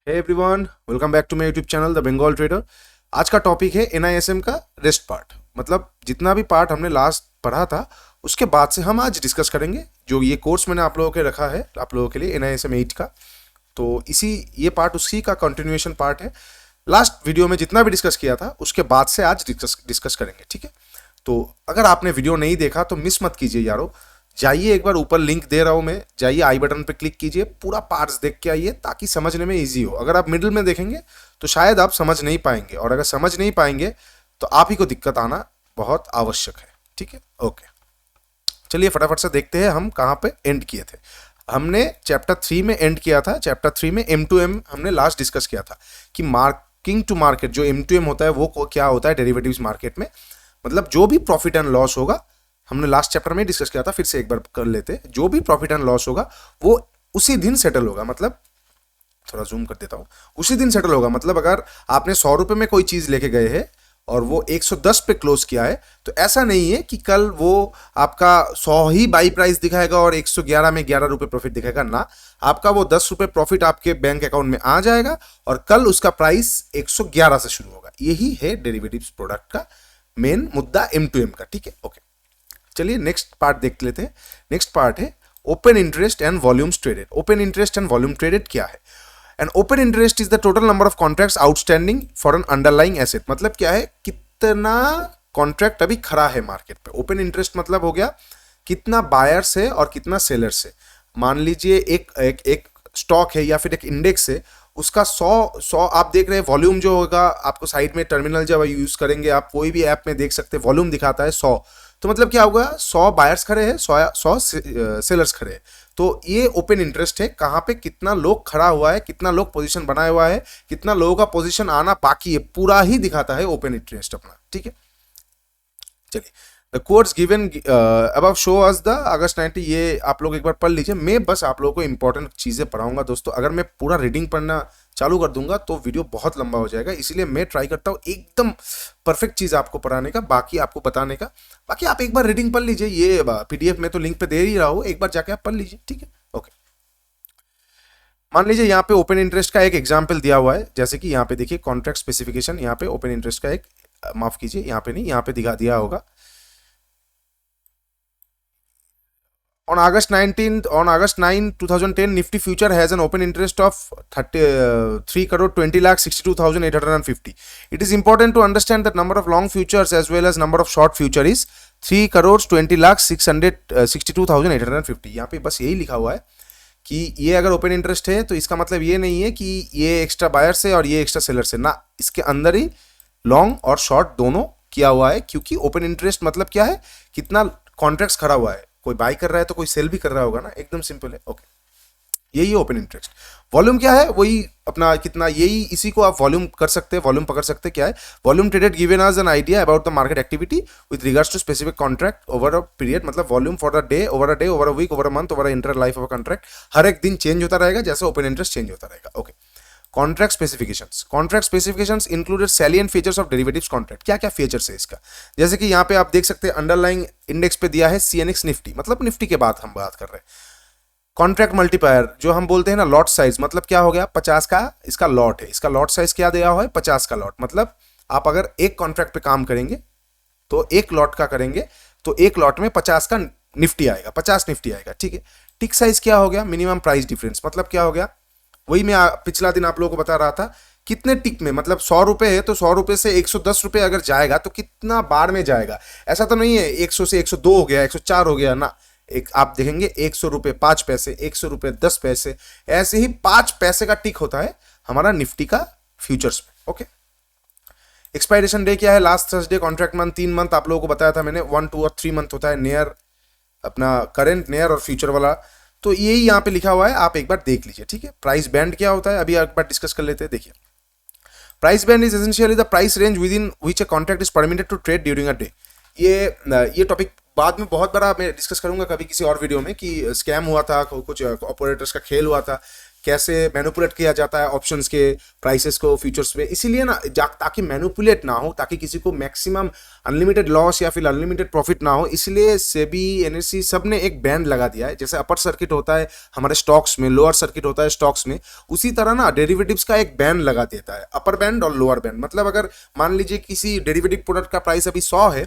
Hey everyone, welcome back to my YouTube channel the Bengal trader. आज का topic है NISM का रेस्ट पार्ट। मतलब जितना भी पार्ट हमने लास्ट पढ़ा था उसके बाद से हम आज डिस्कस करेंगे। जो ये कोर्स मैंने आप लोगों के रखा है आप लोगों के लिए एनआईएसएम 8 का, तो इसी ये पार्ट उसी का कंटिन्यूएशन पार्ट है। लास्ट वीडियो में जितना भी डिस्कस किया था उसके बाद से आज डिस्कस करेंगे, ठीक है। तो अगर आपने वीडियो नहीं देखा तो मिस मत कीजिए यारो, जाइए एक बार, ऊपर लिंक दे रहा हूं मैं, जाइए आई बटन पे क्लिक कीजिए, पूरा पार्ट्स देख के आइए ताकि समझने में इजी हो। अगर आप मिडिल में देखेंगे तो शायद आप समझ नहीं पाएंगे, और अगर समझ नहीं पाएंगे तो आप ही को दिक्कत आना बहुत आवश्यक है, ठीक है। ओके, चलिए फटाफट से देखते हैं हम कहाँ पे एंड किए थे। हमने चैप्टर 3 में एंड किया था। चैप्टर 3 में M2M हमने लास्ट डिस्कस किया था कि मार्किंग टू मार्केट जो M2M होता है वो क्या होता है डेरिवेटिव्स मार्केट में। मतलब जो भी प्रॉफिट एंड लॉस होगा, हमने लास्ट चैप्टर में डिस्कस किया था, फिर से एक बार कर लेते, जो भी प्रॉफिट एंड लॉस होगा वो उसी दिन सेटल होगा। मतलब थोड़ा जूम कर देता हूं, उसी दिन सेटल होगा। मतलब अगर आपने 100 रुपए में कोई चीज लेके गए हैं और वो 110 पे क्लोज किया है, तो ऐसा नहीं है कि कल वो आपका 100 ही बाई प्राइस दिखाएगा और 111 में 11 रुपए प्रॉफिट दिखाएगा ना। आपका वो 10 रुपए प्रॉफिट आपके बैंक अकाउंट में आ जाएगा और कल उसका प्राइस 111 से शुरू होगा। यही है डेरिवेटिव्स प्रोडक्ट का मेन मुद्दा M2M का, ठीक है। ओके, चलिए नेक्स्ट पार्ट देख लेते हैं। नेक्स्ट पार्ट है open interest and volumes traded. Open interest and volume traded क्या है? And open interest is the total number of contracts outstanding for an underlying asset. मतलब क्या है, कितना कॉन्ट्रैक्ट अभी खड़ा है मार्केट पे। ओपन इंटरेस्ट मतलब हो गया कितना बायर्स है और कितना सेलर्स है। मान लीजिए एक स्टॉक है या फिर एक इंडेक्स है, उसका 100 आप देख रहे हैं। वॉल्यूम जो होगा आपको साइड में टर्मिनल जब यूज करेंगे, आप कोई भी ऐप में देख सकते हैं, वॉल्यूम दिखाता है 100। तो मतलब क्या होगा, 100 बायर्स खड़े हैं, 100 सेलर्स खड़े हैं। तो ये ओपन इंटरेस्ट है, कहाँ पे कितना लोग खड़ा हुआ है, कितना लोग पोजीशन बनाया हुआ है, कितना लोगों का पोजीशन आना बाकी है, पूरा ही दिखाता है ओपन इंटरेस्ट अपना, ठीक है। चलिए, the course given above show us the August 90। ये आप लोग एक बार पढ़ लीजिए। मैं बस आप लोगों को इंपॉर्टेंट चीजें पढ़ाऊंगा दोस्तों। अगर मैं पूरा रीडिंग पढ़ना चालू कर दूंगा तो वीडियो बहुत लंबा हो जाएगा, इसीलिए मैं ट्राई करता हूँ एकदम परफेक्ट चीज आपको पढ़ाने का, बाकी आपको बताने का। बाकी आप एक बार रीडिंग पढ़ लीजिए, ये पीडीएफ में तो लिंक पे दे ही रहा हूँ, एक बार जाके आप पढ़ लीजिए, ठीक है। ओके, मान लीजिए यहाँ पे ओपन इंटरेस्ट का एक एग्जाम्पल दिया हुआ है। जैसे कि यहाँ पे देखिए कॉन्ट्रैक्ट स्पेसिफिकेशन, यहाँ पे ओपन इंटरेस्ट का एक, माफ कीजिए यहाँ पे नहीं, यहाँ पे दिखा दिया होगा। On August 9, 2010, Nifty future has an open interest of 3 crore 20 lakh 62,850. It is important to understand that number of long futures as well as number of short future is 3 crores 20 lakh 662,850. यहाँ पे बस यही लिखा हुआ है कि ये अगर ओपन इंटरेस्ट है तो इसका मतलब ये नहीं है कि ये एक्स्ट्रा बायर से और ये एक्स्ट्रा सेलर से ना, इसके अंदर ही लॉन्ग और शॉर्ट दोनों किया हुआ है। क्योंकि ओपन इंटरेस्ट मतलब क्या है, कितना कॉन्ट्रैक्ट्स खड़ा हुआ है, कोई बाई कर रहा है तो कोई सेल भी कर रहा होगा ना, एकदम सिंपल है। ओके, यही ओपन इंटरेस्ट। वॉल्यूम क्या है, वही अपना कितना, यही इसी को आप वॉल्यूम कर सकते हैं, वॉल्यूम पकड़ सकते हैं। क्या है volume traded given us an idea about the market activity with regards to specific contract over a period. मतलब volume for a day, over a week, over a month, over a entire life of a contract. हर एक दिन change होता रहेगा जैसे open interest change होता रहेगा। Okay, contract specifications. Contract specifications included salient features of derivatives contract. क्या क्या फीचर्स है इसका, जैसे कि यहाँ पे आप देख सकते हैं अंडरलाइंग इंडेक्स पे दिया है CNX निफ्टी, मतलब निफ्टी के बाद हम बात कर रहे हैं। कॉन्ट्रैक्ट मल्टीप्लायर जो हम बोलते हैं ना, लॉट साइज, मतलब क्या हो गया, 50 का इसका लॉट है, इसका लॉट साइज क्या दिया हुआ है, 50 का लॉट। मतलब आप अगर एक कॉन्ट्रैक्ट पे काम करेंगे तो एक लॉट का करेंगे तो एक लॉट में 50 का निफ्टी आएगा, 50 निफ्टी आएगा, ठीक है। टिक साइज क्या हो गया, मिनिमम प्राइस डिफरेंस। मतलब क्या हो गया, वही मैं पिछला दिन आप लोगों को बता रहा था, कितने टिक में, मतलब 100 रुपए है तो 100 रुपए से 110 रुपए अगर जाएगा तो कितना बार में जाएगा। ऐसा तो नहीं है 100 से 102 हो गया, 104 हो गया ना। एक आप देखेंगे 100 रुपए 5 पैसे, 100 रुपए 10 पैसे, ऐसे ही 5 पैसे का टिक होता है हमारा निफ्टी का फ्यूचर्स में। ओके, एक्सपायरेशन डे क्या है, last Thursday. Contract month 3 month आप लोगों को बताया था मैंने, 1, 2 और 3 मंथ होता है नियर, अपना करंट, नियर और फ्यूचर वाला। तो यही यहाँ पे लिखा हुआ है, आप एक बार देख लीजिए, ठीक है। प्राइस बैंड क्या होता है अभी एक बार डिस्कस कर लेते हैं। देखिए, price band is essentially the price range within which a contract is permitted to trade during a day. ये टॉपिक बाद में बहुत बड़ा मैं डिस्कस करूंगा कभी किसी और वीडियो में, कि स्कैम हुआ था, कुछ ऑपरेटर्स का खेल हुआ था कैसे मैनिपुलेट किया जाता है ऑप्शंस के प्राइसेस को फ्यूचर्स में, इसीलिए ना ताकि मैनिपुलेट ना हो, ताकि किसी को मैक्सिमम अनलिमिटेड लॉस या फिर अनलिमिटेड प्रॉफिट ना हो, इसलिए सेबी एनएससी सब ने एक बैंड लगा दिया है। जैसे अपर सर्किट होता है हमारे स्टॉक्स में, लोअर सर्किट होता है स्टॉक्स में, उसी तरह ना डेरिवेटिव्स का एक बैंड लगा देता है, अपर बैंड और लोअर बैंड। मतलब अगर मान लीजिए किसी डेरिवेटिव प्रोडक्ट का प्राइस अभी 100 है,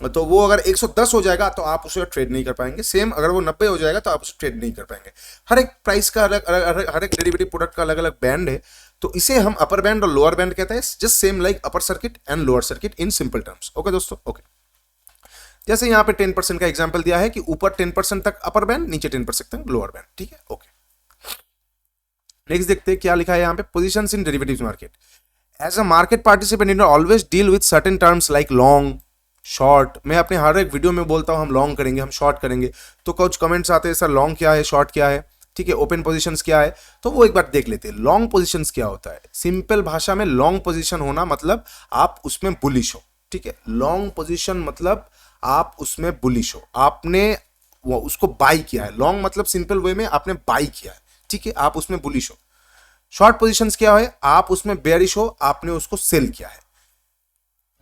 तो वो अगर 110 हो जाएगा तो आप उसे ट्रेड नहीं कर पाएंगे। सेम अगर वो 90 हो जाएगा तो आप उसे ट्रेड नहीं कर पाएंगे। हर एक प्राइस का हर एक डेरिवेटिव प्रोडक्ट का अलग अलग बैंड है, तो इसे हम अपर बैंड और लोअर बैंड कहते हैं। Just same like upper circuit and lower circuit in simple terms. Okay दोस्तों, ओके। जैसे यहाँ पे 10% का एग्जाम्पल दिया है कि ऊपर 10% तक अपर बैंड, नीचे 10% तक लोअर बैंड, ठीक है, ओके। नेक्स्ट देखते हैं क्या लिखा है यहाँ पे, positions in derivatives market. As a market participant always deal with certain terms like long, short. मैं अपने हर एक वीडियो में बोलता हूँ हम लॉन्ग करेंगे, हम शॉर्ट करेंगे, तो कुछ कमेंट्स आते हैं सर लॉन्ग क्या है, शॉर्ट क्या है, ठीक है, ओपन पोजीशंस क्या है, तो वो एक बार देख लेते हैं। लॉन्ग पोजीशंस क्या होता है? सिंपल भाषा में लॉन्ग पोजीशन होना मतलब आप उसमें बुलिश हो, ठीक है। लॉन्ग पोजीशन मतलब आप उसमें बुलिश हो, आपने वो उसको बाई किया है। लॉन्ग मतलब सिंपल वे में आपने बाई किया है, ठीक है, आप उसमें बुलिश हो। शॉर्ट पोजीशंस क्या है? आप उसमें बेयरिश हो, आपने उसको सेल किया है।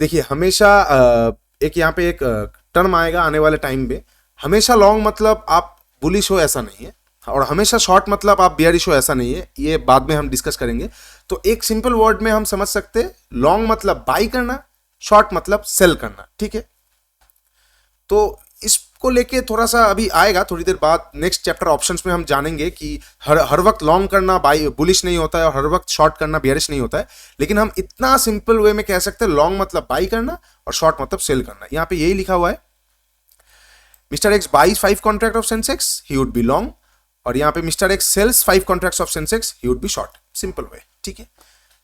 देखिए हमेशा एक यहाँ पे एक टर्म आएगा आने वाले टाइम में, हमेशा लॉन्ग मतलब आप बुलिश हो ऐसा नहीं है, और हमेशा शॉर्ट मतलब आप बेयरिश हो ऐसा नहीं है, ये बाद में हम डिस्कस करेंगे। तो एक सिंपल वर्ड में हम समझ सकते हैं, लॉन्ग मतलब बाई करना, शॉर्ट मतलब सेल करना, ठीक है। तो इसको लेके थोड़ा सा अभी आएगा थोड़ी देर बाद, नेक्स्ट चैप्टर ऑप्शंस में हम जानेंगे कि हर वक्त लॉन्ग करना बाई बुलिश नहीं होता है और हर वक्त शॉर्ट करना बेयरिश नहीं होता है। लेकिन हम इतना सिंपल वे में कह सकते हैं लॉन्ग मतलब बाई करना और शॉर्ट मतलब सेल करना। यहाँ पे यही लिखा हुआ है, mister X buys 5 contract of Sensex, he would be long, और यहाँ पे mister X sells 5 contracts of Sensex, he would be short. Simple way, ठीक है।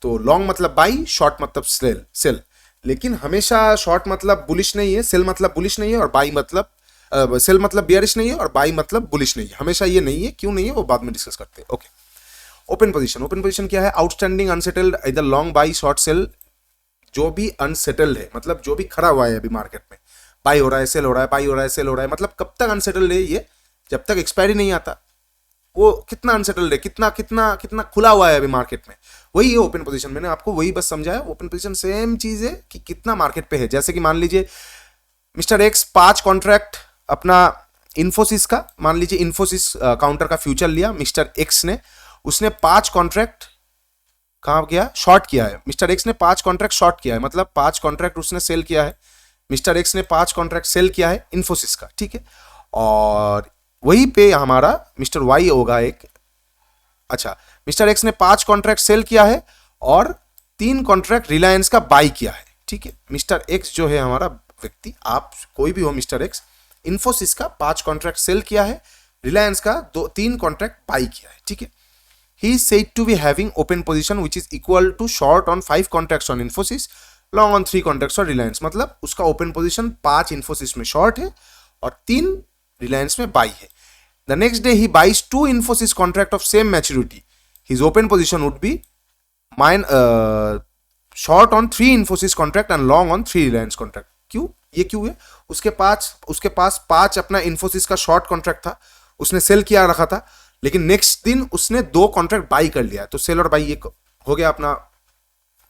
तो लॉन्ग मतलब बाई, शॉर्ट मतलब सेल। लेकिन हमेशा शॉर्ट मतलब बुलिश नहीं है, सेल मतलब बुलिश नहीं है, और बाई मतलब सेल मतलब बियरिश नहीं है, और बाई मतलब बुलिश नहीं है। हमेशा ये नहीं है, क्यों नहीं है वो बाद में डिस्कस करते हैं, okay. Open position, open position क्या है? आउटस्टैंडिंग अनसेटल्ड इधर लॉन्ग बाई शॉर्ट सेल, जो भी अनसेटल्ड है मतलब जो भी खड़ा हुआ है अभी मार्केट में, बाई हो रहा है, सेल हो रहा है, बाई हो रहा है, सेल हो रहा है, मतलब कब तक अनसेटल्ड है ये? जब तक एक्सपायरी नहीं आता। वो कितना अनसेटल्ड है, कितना कितना कितना खुला हुआ है अभी मार्केट में, वही है ओपन पोजीशन। मैंने आपको वही बस समझाया। ओपन पोजीशन सेम चीज है कि कितना मार्केट पे है। जैसे कि मान लीजिए मिस्टर एक्स 5 कॉन्ट्रैक्ट अपना इन्फोसिस का, मान लीजिए इन्फोसिस काउंटर का फ्यूचर लिया मिस्टर एक्स ने, उसने 5 कॉन्ट्रैक्ट कहाँ गया, शॉर्ट किया है। मिस्टर एक्स ने 5 कॉन्ट्रैक्ट शॉर्ट किया है, मतलब 5 कॉन्ट्रैक्ट उसने सेल किया है। मिस्टर एक्स ने 5 कॉन्ट्रैक्ट सेल किया है इन्फोसिस का, ठीक है। और वहीं पे हमारा मिस्टर वाई होगा एक, अच्छा, मिस्टर एक्स ने 5 कॉन्ट्रैक्ट सेल किया है और 3 कॉन्ट्रैक्ट रिलायंस का बाई किया है, ठीक है। मिस्टर एक्स जो है हमारा व्यक्ति, आप कोई भी हो, मिस्टर एक्स इन्फोसिस का 5 कॉन्ट्रैक्ट सेल किया है, रिलायंस का 3 कॉन्ट्रैक्ट बाई किया है, ठीक है। He is said to be having open position which is equal to short on 5 contracts on Infosys, long on 3 contracts on Reliance। मतलब उसका ओपन पोजीशन 5 Infosys में शॉर्ट है और 3 Reliance में बाई है। The next day he buys 2 Infosys contract of same maturity. His open position would be short on 3 Infosys contract and long on 3 Reliance contract। क्यों? ये क्यों है? उसके पास 5 अपना Infosys का शॉर्ट कॉन्ट्रैक्ट था, उसने सेल किया रखा था, लेकिन नेक्स्ट दिन उसने 2 कॉन्ट्रैक्ट बाई कर लिया, तो सेल और बाई ये हो गया अपना,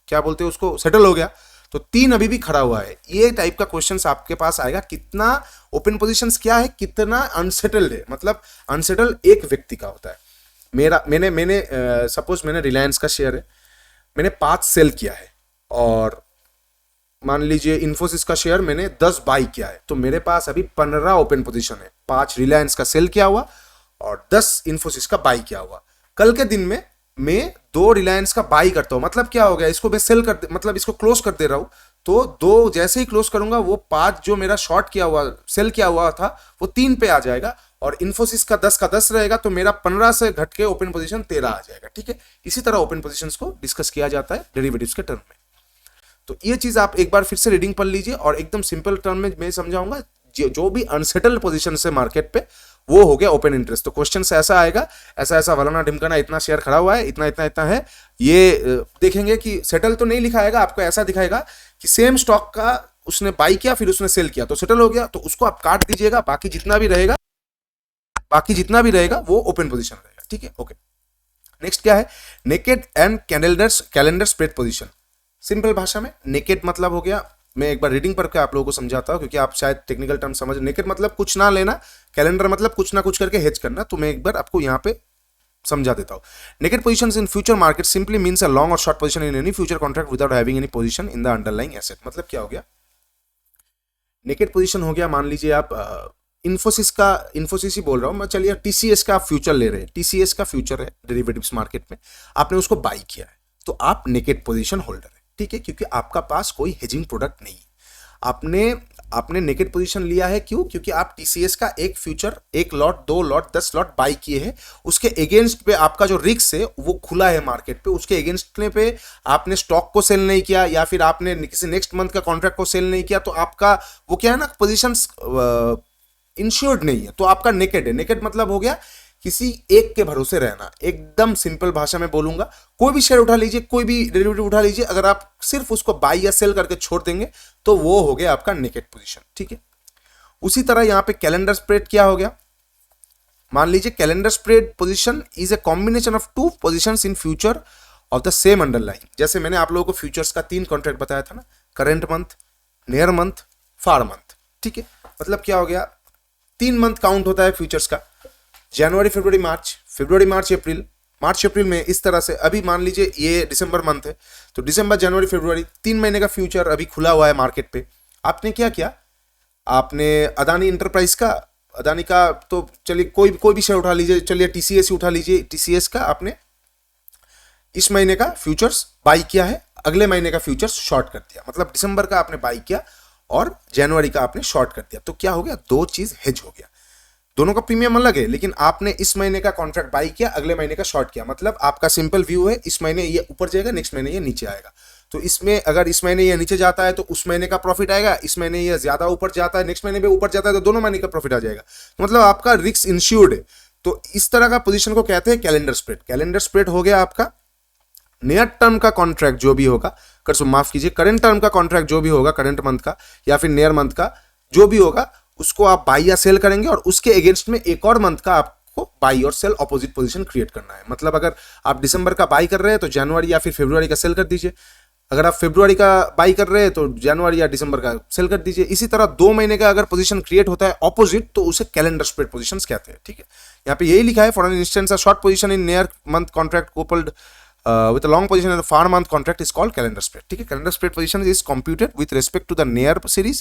क्या बोलते हैं उसको, सेटल हो गया। तो 3 अभी भी खड़ा हुआ है। ये टाइप का क्वेश्चंस आपके पास आएगा, कितना ओपन पोजीशंस क्या है, कितना अनसेटल्ड है। मतलब अनसेटल्ड एक व्यक्ति का होता है। मैंने सपोज मैंने रिलायंस का शेयर है, मैंने 5 सेल किया है, और मान लीजिए इन्फोसिस का शेयर मैंने 10 बाई किया है, तो मेरे पास अभी 15 ओपन पोजीशन है। 5 रिलायंस का सेल किया हुआ और 10 इन्फोसिस का बाई किया हुआ। कल के दिन में मैं 2 रिलायंस का बाई करता हूं, मतलब क्या हो गया, इसको मैं सेल कर, मतलब इसको क्लोज कर दे रहा हूं। तो 2 जैसे ही क्लोज करूंगा, वो 5 जो मेरा शॉर्ट किया हुआ, सेल किया हुआ था, वो 3 पे आ जाएगा, और इन्फोसिस का 10 का 10 रहेगा, तो मेरा 15 से घट के ओपन पोजीशन 13 आ जाएगा, ठीक है। इसी तरह ओपन पोजीशंस को डिस्कस किया जाता है डेरिवेटिव्स के टर्म में। तो ये चीज आप एक बार फिर से रीडिंग पढ़ लीजिए, और एकदम सिंपल टर्म में मैं समझाऊंगा। जो भी अनसेटल्ड पोजीशन है मार्केट पे, वो हो गया ओपन इंटरेस्ट। तो क्वेश्चन से ऐसा आएगा, ऐसा ऐसा वलाना ढिमकाना, इतना शेयर खड़ा हुआ है, इतना इतना इतना है, ये देखेंगे कि सेटल तो नहीं लिखा आएगा, आपको ऐसा दिखाएगा कि सेम स्टॉक का उसने बाई किया, फिर उसने सेल किया, तो सेटल हो गया, तो उसको आप काट दीजिएगा, बाकी जितना भी रहेगा वो ओपन पोजीशन रहेगा, ठीक है, ओके। नेक्स्ट क्या है, naked and calendar spread position. Simple भाषा में नेकेड मतलब हो गया, मैं एक बार रीडिंग करके आप लोगों को समझाता हूं क्योंकि आप शायद टेक्निकल टर्म समझ। नेकेड मतलब कुछ ना लेना, कैलेंडर मतलब कुछ ना कुछ करके हेज करना। तो मैं एक बार आपको यहाँ पे समझा देता हूं। Naked positions in future market simply means a long और short position in any future contract without having any position in the underlying asset. मतलब क्या हो गया, नेकेड पोजीशन हो गया, मान लीजिए आप इन्फोसिस ही बोल रहा हूं मैं, चलिए टीसीएस का आप फ्यूचर ले रहे हैं, टीसीएस का फ्यूचर है डेरिवेटिव्स मार्केट में, आपने उसको बाई किया है, तो आप नेकेड पोजीशन होल्डर है, ठीक है, क्योंकि आपका पास कोई हेजिंग प्रोडक्ट नहीं है। आपने नेकेड पोजीशन लिया है, क्यों? क्योंकि आप टीसीएस का एक फ्यूचर, एक लॉट, 2 लॉट, 10 लॉट बाई किए हैं, उसके अगेंस्ट पे आपका जो रिस्क है वो खुला है मार्केट पे, उसके अगेंस्ट पे आपने स्टॉक को सेल नहीं किया या फिर आपने किसी नेक्स्ट मंथ का कॉन्ट्रैक्ट को सेल नहीं किया, तो आपका वो क्या है ना, पोजीशंस इंश्योर्ड नहीं है, तो आपका नेकेड है। नेकेड मतलब हो गया किसी एक के भरोसे रहना। एकदम सिंपल भाषा में बोलूंगा, कोई भी शेयर उठा लीजिए, कोई भी डेरिवेटिव उठा लीजिए, अगर आप सिर्फ उसको बाई या सेल करके छोड़ देंगे तो वो हो गया आपका नेकेड पोजीशन, ठीक है। उसी तरह यहां पे कैलेंडर स्प्रेड क्या हो गया, मान लीजिए calendar spread position is a combination of two positions in future of the same underline. जैसे मैंने आप लोगों को फ्यूचर्स का 3 कॉन्ट्रैक्ट बताया था ना, करेंट मंथ, नियर मंथ, फार मंथ, ठीक है। मतलब क्या हो गया, 3 मंथ काउंट होता है फ्यूचर्स का, जनवरी फरवरी मार्च, फरवरी मार्च अप्रैल, मार्च अप्रैल में इस तरह से। अभी मान लीजिए ये दिसंबर मंथ है, तो दिसंबर जनवरी फरवरी 3 महीने का फ्यूचर अभी खुला हुआ है मार्केट पे। आपने क्या किया, आपने अदानी इंटरप्राइज का, अदानी का तो चलिए कोई भी शेयर उठा लीजिए, चलिए टीसीएस उठा लीजिए, टीसीएस का आपने इस महीने का फ्यूचर्स बाई किया है, अगले महीने का फ्यूचर्स शॉर्ट कर दिया, मतलब दिसंबर का आपने बाई किया और जनवरी का आपने शॉर्ट कर दिया। तो क्या हो गया, 2 चीज हेज हो गया, दोनों का प्रीमियम अलग है, लेकिन आपने इस महीने का कॉन्ट्रैक्ट बाई किया, अगले महीने का शॉर्ट किया। मतलब आपका सिंपल व्यू है, इस महीने ये ऊपर जाएगा, नेक्स्ट महीने ये नीचे आएगा, तो इसमें अगर इस महीने ये नीचे जाता है तो उस महीने का प्रॉफिट आएगा, इस महीने ये ज्यादा ऊपर जाता है, नेक्स्ट महीने भी ऊपर जाता है, तो दोनों महीने का प्रॉफिट आ जाएगा। तो मतलब आपका रिस्क इंश्योर्ड है। तो इस तरह का पोजीशन को कहते हैं कैलेंडर स्प्रेड। कैलेंडर स्प्रेड हो गया आपका नियर टर्म का कॉन्ट्रैक्ट जो भी होगा, माफ कीजिए, करेंट टर्म का कॉन्ट्रैक्ट जो भी होगा, करेंट मंथ का या फिर नियर मंथ का जो भी होगा, उसको आप बाई या सेल करेंगे और उसके अगेंस्ट में एक और मंथ का आपको बाई और सेल ऑपोजिट पोजीशन क्रिएट करना है। मतलब अगर आप दिसंबर का बाई कर रहे हैं तो जनवरी या फिर फरवरी का सेल कर दीजिए, अगर आप फरवरी का बाई कर रहे हैं तो जनवरी या दिसंबर का सेल कर दीजिए। इसी तरह 2 महीने का अगर पोजीशन क्रिएट होता है ऑपोजिट, तो उसे कैलेंडर स्प्रेड पोजीशंस कहते हैं, ठीक है। यहाँ पे यही लिखा है, for an instance a short position in near month contract coupled with a long position in the far month contract is called calendar spread, ठीक है। calendar spread position is computed with respect to the near series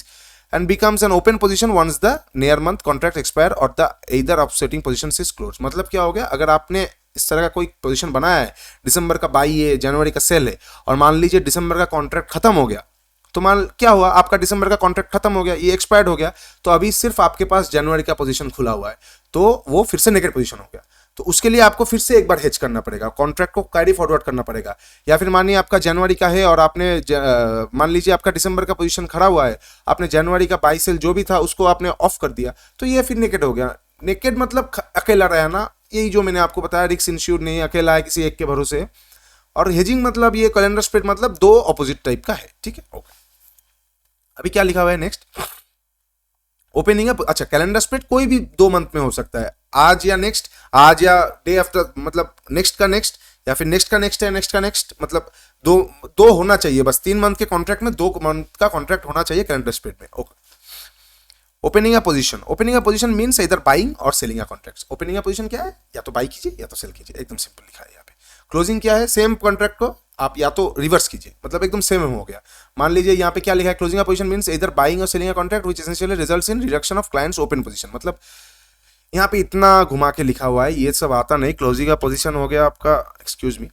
and becomes an open position once the near month contract expire or the either offsetting positions is closed। मतलब क्या हो गया, अगर आपने इस तरह का कोई पोजीशन बनाया है, दिसंबर का बाई है, जनवरी का सेल है, और मान लीजिए दिसंबर का कॉन्ट्रैक्ट खत्म हो गया, तो मान क्या हुआ, आपका दिसंबर का कॉन्ट्रैक्ट खत्म हो गया, ये एक्सपायर्ड हो गया, तो अभी सिर्फ आपके पास जनवरी का पोजीशन खुला हुआ है, तो वो फिर से नेकेड पोजीशन हो गया। तो उसके लिए आपको फिर से एक बार हेज करना पड़ेगा, कॉन्ट्रैक्ट को कैरी फॉरवर्ड करना पड़ेगा। या फिर मानिए आपका जनवरी का है और आपने मान लीजिए आपका दिसंबर का पोजीशन खड़ा हुआ है, आपने जनवरी का बाई सेल जो भी था उसको आपने ऑफ कर दिया, तो ये फिर नेकेड हो गया। नेकेड मतलब अकेला रहना, यही जो मैंने आपको बताया, रिस्क इंश्योर्ड नहीं, अकेला है, किसी एक के भरोसे। और हेजिंग मतलब ये कैलेंडर स्प्रेड मतलब 2 ऑपोजिट टाइप का है, ठीक है। ओके, अभी क्या लिखा हुआ है नेक्स्ट, ओपनिंग है। अच्छा, कैलेंडर स्प्रेड कोई भी 2 मंथ में हो सकता है, आज या नेक्स्ट, आज या डे आफ्टर, मतलब नेक्स्ट का नेक्स्ट या फिर नेक्स्ट का नेक्स्ट है, नेक्स्ट का नेक्स्ट, मतलब दो होना चाहिए बस। 3 मंथ के कॉन्ट्रैक्ट में 2 मंथ का कॉन्ट्रैक्ट होना चाहिए कैलेंडर स्प्रेड में। Okay, opening a position. Opening a position means इधर बाइंग और selling a contracts. Opening a position क्या है, या तो बाई कीजिए या तो सेल कीजिए, एकदम सिंपल लिखा है यहाँ पे। क्लोजिंग क्या है, सेम कॉन्ट्रैक्ट को आप या तो रिवर्स कीजिए, मतलब एकदम सेम हो गया। मान लीजिए यहाँ पे क्या लिखा है, क्लोजिंग अ पोजीशन मींस इधर बाइंग और selling a contract which essentially results in reduction of clients open position. मतलब यहाँ पे इतना घुमा के लिखा हुआ है, ये सब आता नहीं। क्लोजिंग का पोजीशन हो गया आपका, एक्सक्यूज मी,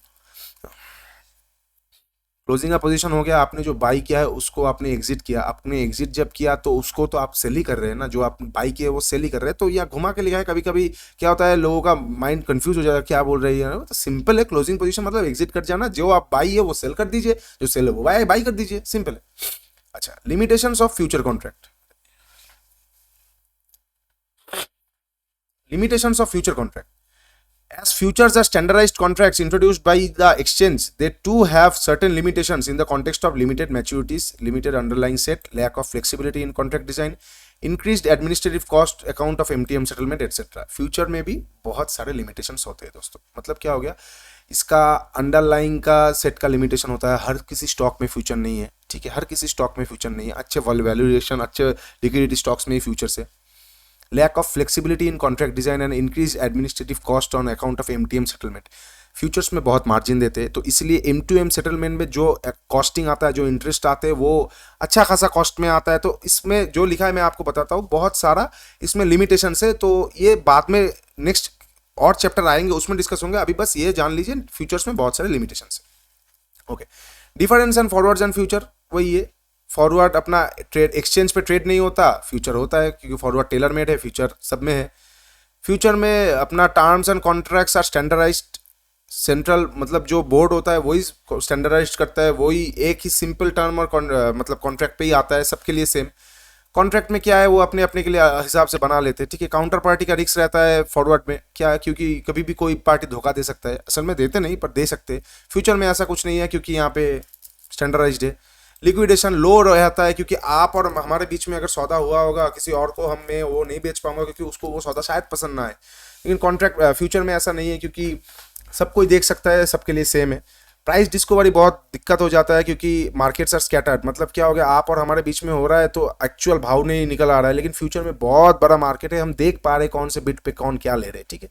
क्लोजिंग का पोजीशन हो गया, आपने जो बाई किया है उसको आपने एग्जिट किया। आपने एग्जिट जब किया तो उसको तो आप सेल ही कर रहे हैं ना, जो आप बाई किए वो सेल ही कर रहे हैं। तो यहाँ घुमा के लिखा है, कभी कभी क्या होता है लोगों का माइंड कंफ्यूज हो जाता है, क्या बोल रही है। तो सिंपल है, क्लोजिंग पोजीशन मतलब एग्जिट कर जाना, जो आप बाई है वो सेल कर दीजिए, जो सेल है वो बाई कर दीजिए, सिंपल है। अच्छा, limitations of future contract. Limitations of future contract. As futures are standardized contracts introduced by the exchange, they too have certain limitations in the context of limited maturities, limited underlying set, lack of flexibility in contract design, increased administrative cost, account of MTM settlement, etc. Future में भी बहुत सारे limitations होते हैं दोस्तों। मतलब क्या हो गया, इसका अंडरलाइंग का सेट का लिमिटेशन होता है, हर किसी स्टॉक में फ्यूचर नहीं है, ठीक है, हर किसी स्टॉक में फ्यूचर नहीं है, अच्छे वैल्यूएशन अच्छे लिक्विडिटी स्टॉक्स में ही फ्यूचर्स है। Lack of flexibility in contract design and increase administrative cost on account of MTM settlement. Futures में बहुत मार्जिन देते हैं, तो इसलिए एम टू एम सेटलमेंट में जो कॉस्टिंग आता है, जो इंटरेस्ट आते हैं, वो अच्छा खासा कॉस्ट में आता है। तो इसमें जो लिखा है मैं आपको बताता हूँ, बहुत सारा इसमें लिमिटेशन है, तो ये बाद में नेक्स्ट और चैप्टर आएंगे उसमें डिस्कस होंगे। अभी बस ये जान लीजिए फ्यूचर्स में बहुत सारे लिमिटेशन है। Okay, difference and forwards and future वही है। फॉरवर्ड अपना ट्रेड एक्सचेंज पे ट्रेड नहीं होता, फ्यूचर होता है, क्योंकि फॉरवर्ड टेलर मेड है, फ्यूचर सब में है। फ्यूचर में अपना terms and contracts are standardized, central मतलब जो बोर्ड होता है वही स्टैंडर्डाइज करता है, वही एक ही सिंपल टर्म और मतलब कॉन्ट्रैक्ट पे ही आता है, सबके लिए सेम। कॉन्ट्रैक्ट में क्या है, वो अपने अपने के लिए हिसाब से बना लेते हैं, ठीक है। काउंटर पार्टी का रिस्क रहता है फॉरवर्ड में, क्या है, क्योंकि कभी भी कोई पार्टी धोखा दे सकता है, असल में देते नहीं पर दे सकते। फ्यूचर में ऐसा कुछ नहीं है, क्योंकि यहाँ पे स्टैंडर्डाइज्ड है। लिक्विडेशन लो रहता है, क्योंकि आप और हमारे बीच में अगर सौदा हुआ होगा, किसी और को मैं वो नहीं बेच पाऊंगा, क्योंकि उसको वो सौदा शायद पसंद ना आए। लेकिन कॉन्ट्रैक्ट फ्यूचर में ऐसा नहीं है, क्योंकि सब कोई देख सकता है, सबके लिए सेम है। प्राइस डिस्कवरी बहुत दिक्कत हो जाता है, क्योंकि मार्केट्स आर स्कैटर्ड, मतलब क्या हो गया, आप और हमारे बीच में हो रहा है तो एक्चुअल भाव नहीं निकल आ रहा है, लेकिन फ्यूचर में बहुत बड़ा मार्केट है, हम देख पा रहे हैं कौन से बिट पे कौन क्या ले रहे हैं, ठीक है।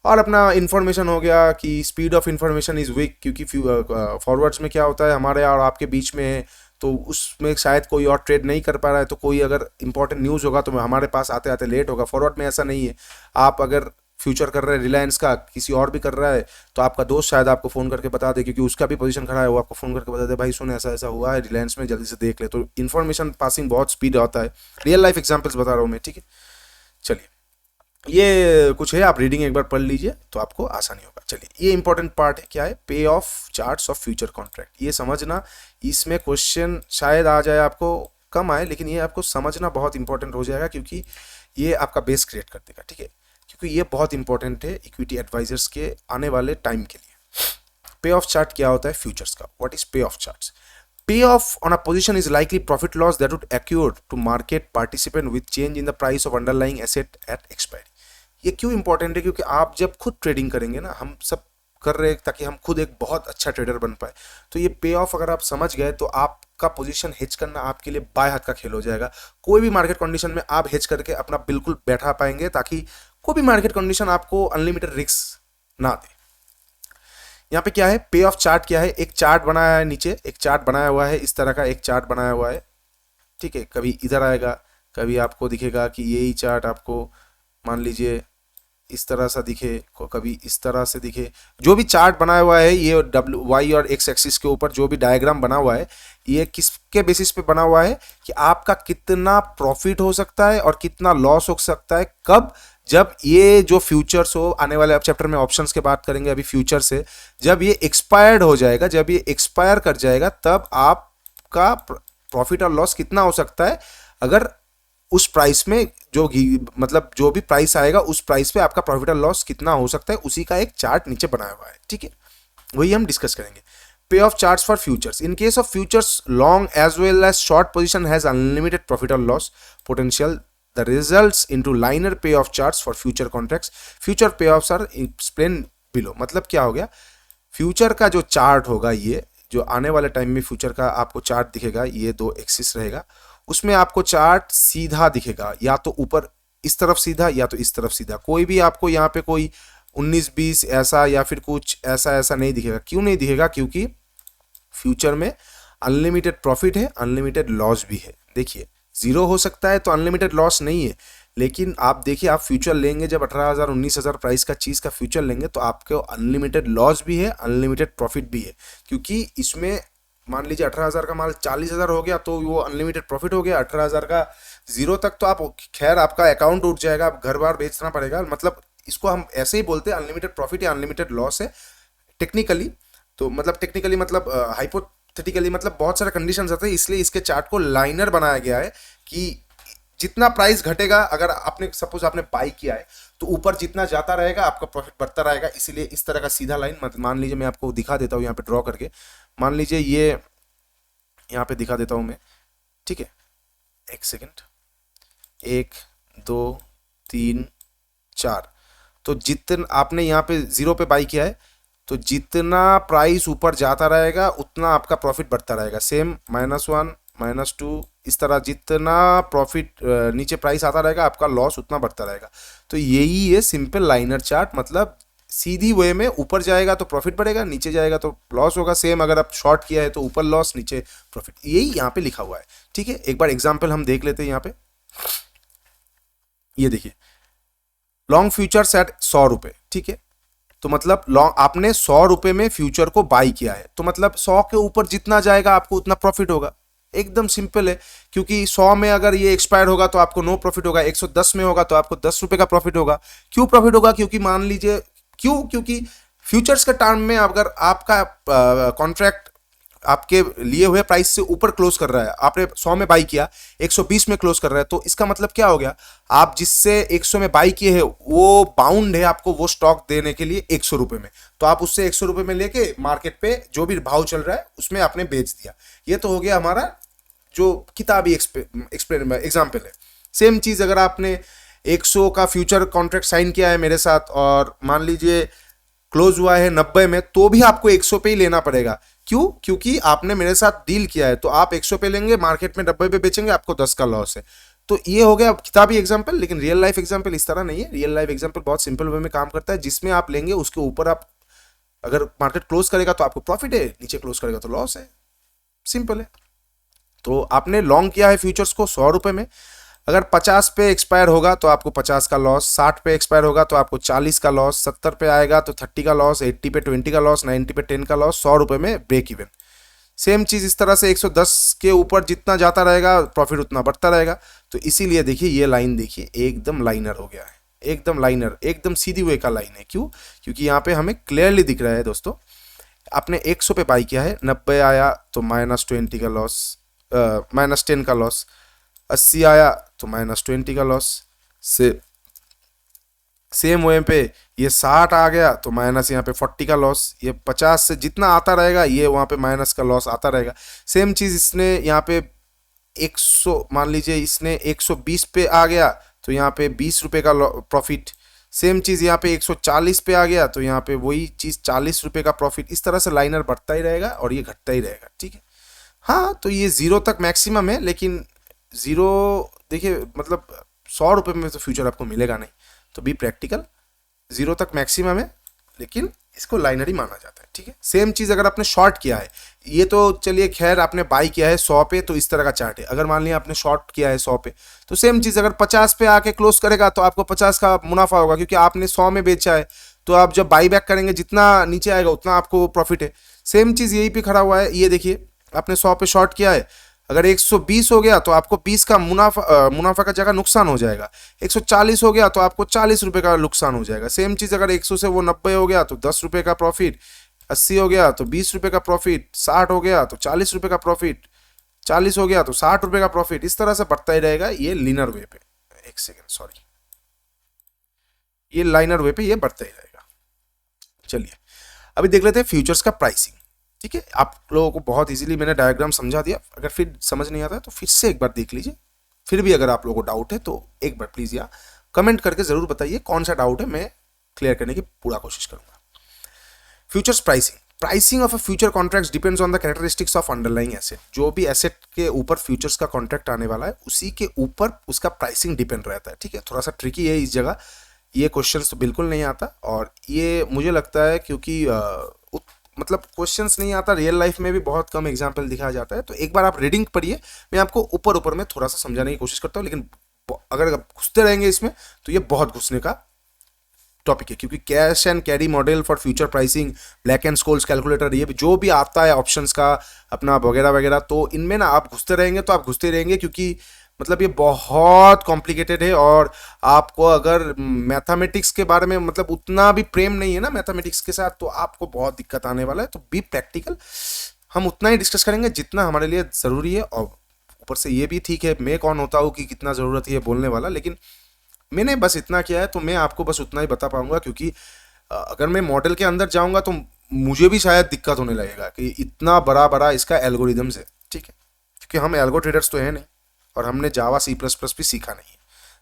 और अपना इन्फॉर्मेशन हो गया कि speed of information is weak, क्योंकि फॉरवर्ड्स में क्या होता है, हमारे और आपके बीच में है, तो उसमें शायद कोई और ट्रेड नहीं कर पा रहा है, तो कोई अगर इंपॉर्टेंट न्यूज़ होगा तो हमारे पास आते आते लेट होगा। फॉरवर्ड में ऐसा नहीं है, आप अगर फ्यूचर कर रहे हैं रिलायंस का, किसी और भी कर रहा है, तो आपका दोस्त शायद आपको फ़ोन करके बता दे, क्योंकि उसका भी पोजीशन खड़ा है, वो आपको फ़ोन करके बता दे, भाई सुन ऐसा ऐसा हुआ है रिलायंस में, जल्दी से देख ले। तो इन्फॉर्मेशन पासिंग बहुत स्पीड होता है, रियल लाइफ एग्जाम्पल्स बता रहा हूँ मैं, ठीक है। चलिए, ये कुछ है, आप रीडिंग एक बार पढ़ लीजिए तो आपको आसानी होगा। चलिए, ये इंपॉर्टेंट पार्ट है, क्या है, पे off charts of future contract. ये समझना, इसमें क्वेश्चन शायद आ जाए, आपको कम आए, लेकिन ये आपको समझना बहुत इंपॉर्टेंट हो जाएगा, क्योंकि ये आपका बेस क्रिएट कर देगा, ठीक है। क्योंकि ये बहुत इंपॉर्टेंट है इक्विटी एडवाइजर्स के आने वाले टाइम के लिए। पे ऑफ चार्ट क्या होता है फ्यूचर्स का, what is pay off charts. Pay off on a position is likely profit loss that would accrue to market participant with change in the price of underlying asset at expiry. ये क्यों important है, क्योंकि आप जब खुद trading करेंगे ना, हम सब कर रहे हैं ताकि हम खुद एक बहुत अच्छा ट्रेडर बन पाए, तो ये पे ऑफ अगर आप समझ गए तो आपका पोजीशन हेज करना आपके लिए बाएं हाथ का खेल हो जाएगा। कोई भी मार्केट कंडीशन में आप हेज करके अपना बिल्कुल बैठा पाएंगे, ताकि कोई भी मार्केट कंडीशन आपको अनलिमिटेड रिस्क ना दे। यहाँ पे क्या है, पे ऑफ चार्ट क्या है, एक चार्ट बनाया है, नीचे एक चार्ट बनाया हुआ है, इस तरह का एक चार्ट बनाया हुआ है, ठीक है। कभी इधर आएगा, कभी आपको दिखेगा कि यही चार्ट आपको मान लीजिए इस तरह सा दिखे, कभी इस तरह से दिखे। जो भी चार्ट बनाया हुआ है, ये डब्ल्यू वाई और एक्स एक्सिस के ऊपर जो भी डायग्राम बना हुआ है, ये किसके बेसिस पे बना हुआ है कि आपका कितना प्रॉफिट हो सकता है और कितना लॉस हो सकता है, कब, जब ये जो फ्यूचर्स हो, आने वाले चैप्टर में ऑप्शंस के बात करेंगे, अभी फ्यूचर से, जब ये एक्सपायर्ड हो जाएगा, जब ये एक्सपायर कर जाएगा, तब आपका प्रॉफिट और लॉस कितना हो सकता है। अगर उस प्राइस में जो मतलब जो भी प्राइस आएगा, उस प्राइस पे आपका प्रॉफिट और लॉस कितना हो सकता है, उसी का एक चार्ट नीचे बनाया हुआ है, ठीक है। वही हम डिस्कस करेंगे। Pay off charts for futures, in case of futures long as well as short position has unlimited profit और loss potential, the results into linear pay off charts for future contracts. Future pay offs are explained below. मतलब क्या हो गया, future का जो chart होगा, ये जो आने वाले टाइम में फ्यूचर का आपको चार्ट दिखेगा, ये दो एक्सिस रहेगा, उसमें आपको चार्ट सीधा दिखेगा, या तो ऊपर इस तरफ सीधा या तो इस तरफ सीधा। कोई भी आपको यहाँ पे कोई 19-20 ऐसा या फिर कुछ ऐसा ऐसा नहीं दिखेगा। क्यों नहीं दिखेगा, क्योंकि फ्यूचर में अनलिमिटेड प्रॉफिट है, अनलिमिटेड लॉस भी है। देखिए, जीरो हो सकता है तो अनलिमिटेड लॉस नहीं है, लेकिन आप देखिए, आप फ्यूचर लेंगे जब 18,000 19,000 प्राइस का चीज़ का फ्यूचर लेंगे, तो आपको अनलिमिटेड लॉस भी है, अनलिमिटेड प्रॉफिट भी है। क्योंकि इसमें मान लीजिए 18,000 का माल 40,000 हो गया, तो वो अनलिमिटेड प्रॉफिट हो गया। 18,000 का जीरो तक तो आप खैर आपका अकाउंट उठ जाएगा, आप घर बार बेचना पड़ेगा। मतलब इसको हम ऐसे ही बोलते हैं, अनलिमिटेड प्रॉफिट या अनलिमिटेड लॉस है टेक्निकली। तो मतलब टेक्निकली मतलब हाइपोथेटिकली मतलब बहुत सारे कंडीशंस आते हैं, इसलिए इसके चार्ट को लाइनर बनाया गया है कि जितना प्राइस घटेगा, अगर आपने सपोज आपने बाई किया है, तो ऊपर जितना जाता रहेगा आपका प्रॉफिट बढ़ता रहेगा। इसीलिए इस तरह का सीधा लाइन, मान लीजिए मैं आपको दिखा देता हूँ यहाँ पे ड्रॉ करके। मान लीजिए ये यहाँ पे दिखा देता हूँ मैं, ठीक है, एक सेकेंड, 1 2 3 4। तो जितना आपने यहाँ पे जीरो पे बाई किया है, तो जितना प्राइस ऊपर जाता रहेगा उतना आपका प्रॉफिट बढ़ता रहेगा। सेम -1 -2 इस तरह जितना प्रॉफिट नीचे प्राइस आता रहेगा आपका लॉस उतना बढ़ता रहेगा। तो यही है सिंपल लाइनर चार्ट, मतलब सीधी वे में ऊपर जाएगा तो प्रॉफिट बढ़ेगा, नीचे जाएगा तो लॉस होगा। सेम अगर आप शॉर्ट किया है तो ऊपर लॉस नीचे प्रॉफिट, यही यहाँ पे लिखा हुआ है। ठीक है, एक बार एग्जाम्पल हम देख लेते हैं यहाँ पे। ये देखिए लॉन्ग फ्यूचर्स एट 100 रुपए। ठीक है, तो मतलब लॉन्ग आपने 100 रुपए में फ्यूचर को बाई किया है, तो मतलब 100 के ऊपर जितना जाएगा आपको उतना प्रॉफिट होगा। एकदम सिंपल है, क्योंकि 100 में अगर ये एक्सपायर होगा तो आपको नो प्रॉफिट होगा, 110 में होगा तो आपको 10 रुपए का प्रॉफिट होगा। क्यों प्रॉफिट होगा? क्योंकि मान लीजिए क्योंकि फ्यूचर्स के टर्म में अगर आपका कॉन्ट्रैक्ट आपके लिए हुए प्राइस से ऊपर क्लोज कर रहा है, आपने 100 में बाई किया 120 में क्लोज कर रहा है, तो इसका मतलब क्या हो गया, आप जिससे 100 में बाई किए हैं वो बाउंड है आपको वो स्टॉक देने के लिए 100 रुपए में, तो आप उससे 100 रुपए में लेके मार्केट पे जो भी भाव चल रहा है उसमें आपने बेच दिया। ये तो हो गया हमारा जो किताबी एग्जाम्पल है। सेम चीज अगर आपने 100 का फ्यूचर कॉन्ट्रैक्ट साइन किया है मेरे साथ और मान लीजिए क्लोज हुआ है 90 में, तो भी आपको 100 पे ही लेना पड़ेगा। क्यों? क्योंकि आपने मेरे साथ डील किया है, तो आप 100 पे लेंगे, मार्केट में 90 पे बेचेंगे, आपको 10 का लॉस है। तो ये हो गया किताबी एग्जाम्पल, लेकिन रियल लाइफ एग्जाम्पल इस तरह नहीं है। रियल लाइफ एग्जाम्पल बहुत सिंपल वे में काम करता है, जिसमें आप लेंगे उसके ऊपर आप अगर मार्केट क्लोज करेगा तो आपको प्रॉफिट है, नीचे क्लोज करेगा तो लॉस है। सिंपल है। तो आपने लॉन्ग किया है फ्यूचर्स को 100 रुपए में, अगर 50 पे एक्सपायर होगा तो आपको 50 का लॉस, 60 पे एक्सपायर होगा तो आपको 40 का लॉस, 70 पे आएगा तो 30 का लॉस, 80 पे 20 का लॉस, 90 पे 10 का लॉस, 100 रुपए में ब्रेक इवन। सेम चीज इस तरह से 110 के ऊपर जितना जाता रहेगा प्रॉफिट उतना बढ़ता रहेगा। तो इसीलिए देखिए ये लाइन देखिए एकदम लाइनर हो गया है, एकदम लाइनर, एकदम सीधी वे का लाइन है। क्यों? क्योंकि यहाँ पे हमें क्लियरली दिख रहा है दोस्तों, आपने 100 पे बाई किया है, 90 आया तो -20 का लॉस, -10 का लॉस, 80 आया तो -20 का लॉस, से सेम वे पे ये 60 आ गया तो माइनस यहाँ पे 40 का लॉस, ये 50 से जितना आता रहेगा ये वहाँ पे माइनस का लॉस आता रहेगा। सेम चीज़ इसने यहाँ पे 100 मान लीजिए इसने 120 पे आ गया तो यहाँ पे 20 रुपये का प्रॉफिट। सेम चीज़ यहाँ पे 140 पे आ गया तो यहाँ पे वही चीज़ 40 रुपये का प्रॉफिट। इस तरह से लाइनर बढ़ता ही रहेगा और ये घटता ही रहेगा। ठीक है, हाँ तो ये 0 तक मैक्सिमम है, लेकिन 0 देखिए मतलब 100 रुपये में तो फ्यूचर आपको मिलेगा नहीं, तो बी प्रैक्टिकल। 0 तक मैक्सिमम है लेकिन इसको लाइनर ही माना जाता है। ठीक है, सेम चीज़ अगर आपने शॉर्ट किया है, ये तो चलिए खैर आपने बाई किया है 100 पे तो इस तरह का चार्ट है। अगर मान लिया आपने शॉर्ट किया है 100 पे, तो सेम चीज़ अगर 50 पे आके क्लोज करेगा तो आपको 50 का मुनाफा होगा, क्योंकि आपने 100 में बेचा है। तो आप जब बाई बैक करेंगे जितना नीचे आएगा उतना आपको प्रॉफिट है। सेम चीज़ यहीं पे खड़ा हुआ है, ये देखिए आपने 100 पे शॉर्ट किया है, अगर 120 हो गया तो आपको 20 का मुनाफा का जगह नुकसान हो जाएगा। 140 हो गया तो आपको 40 रुपये का नुकसान हो जाएगा। सेम चीज़ अगर 100 से वो 90 हो गया तो 10 रुपये का प्रॉफिट, 80 हो गया तो 20 रुपये का प्रॉफिट, 60 हो गया तो 40 रुपये का प्रॉफिट, 40 हो गया तो 60 रुपये का प्रॉफिट। इस तरह से बढ़ता ही रहेगा ये लिनर वे पे। एक सेकेंड सॉरी, ये लाइनर वे पे ये बढ़ता ही रहेगा। चलिए अभी देख लेते हैं फ्यूचर्स का प्राइसिंग। ठीक है, आप लोगों को बहुत इजीली मैंने डायग्राम समझा दिया, अगर फिर समझ नहीं आता है तो फिर से एक बार देख लीजिए। फिर भी अगर आप लोगों को डाउट है तो एक बार प्लीज़ या कमेंट करके ज़रूर बताइए कौन सा डाउट है, मैं क्लियर करने की पूरा कोशिश करूँगा। Futures pricing of a future contracts depends on the characteristics of underlying asset. जो भी एसेट के ऊपर फ्यूचर्स का कॉन्ट्रैक्ट आने वाला है उसी के ऊपर उसका प्राइसिंग डिपेंड रहता है। ठीक है, थोड़ा सा ट्रिकी है इस जगह, ये क्वेश्चन तो बिल्कुल नहीं आता, और ये मुझे लगता है क्योंकि मतलब क्वेश्चंस नहीं आता, रियल लाइफ में भी बहुत कम एग्जाम्पल दिखाया जाता है। तो एक बार आप रीडिंग पढ़िए, मैं आपको ऊपर ऊपर में थोड़ा सा समझाने की कोशिश करता हूँ, लेकिन अगर आप घुसते रहेंगे इसमें तो ये बहुत घुसने का टॉपिक है, क्योंकि cash and carry model for future pricing, black and Scholes calculator, ये जो भी आता है ऑप्शंस का अपना वगैरह वगैरह, तो इनमें ना आप घुसते रहेंगे तो आप घुसते रहेंगे, क्योंकि मतलब ये बहुत कॉम्प्लिकेटेड है। और आपको अगर मैथमेटिक्स के बारे में मतलब उतना भी प्रेम नहीं है ना मैथमेटिक्स के साथ, तो आपको बहुत दिक्कत आने वाला है। तो बी प्रैक्टिकल, हम उतना ही डिस्कस करेंगे जितना हमारे लिए ज़रूरी है। और ऊपर से ये भी ठीक है, मैं कौन होता हूँ कि कितना ज़रूरत है बोलने वाला, लेकिन मैंने बस इतना किया है तो मैं आपको बस उतना ही बता पाऊंगा, क्योंकि अगर मैं मॉडल के अंदर जाऊंगा तो मुझे भी शायद दिक्कत होने लगेगा कि इतना बड़ा बड़ा इसका एल्गोरिदम्स है। ठीक है, क्योंकि हम एल्गो ट्रेडर्स तो है नहीं और हमने जावा C++ भी सीखा नहीं है।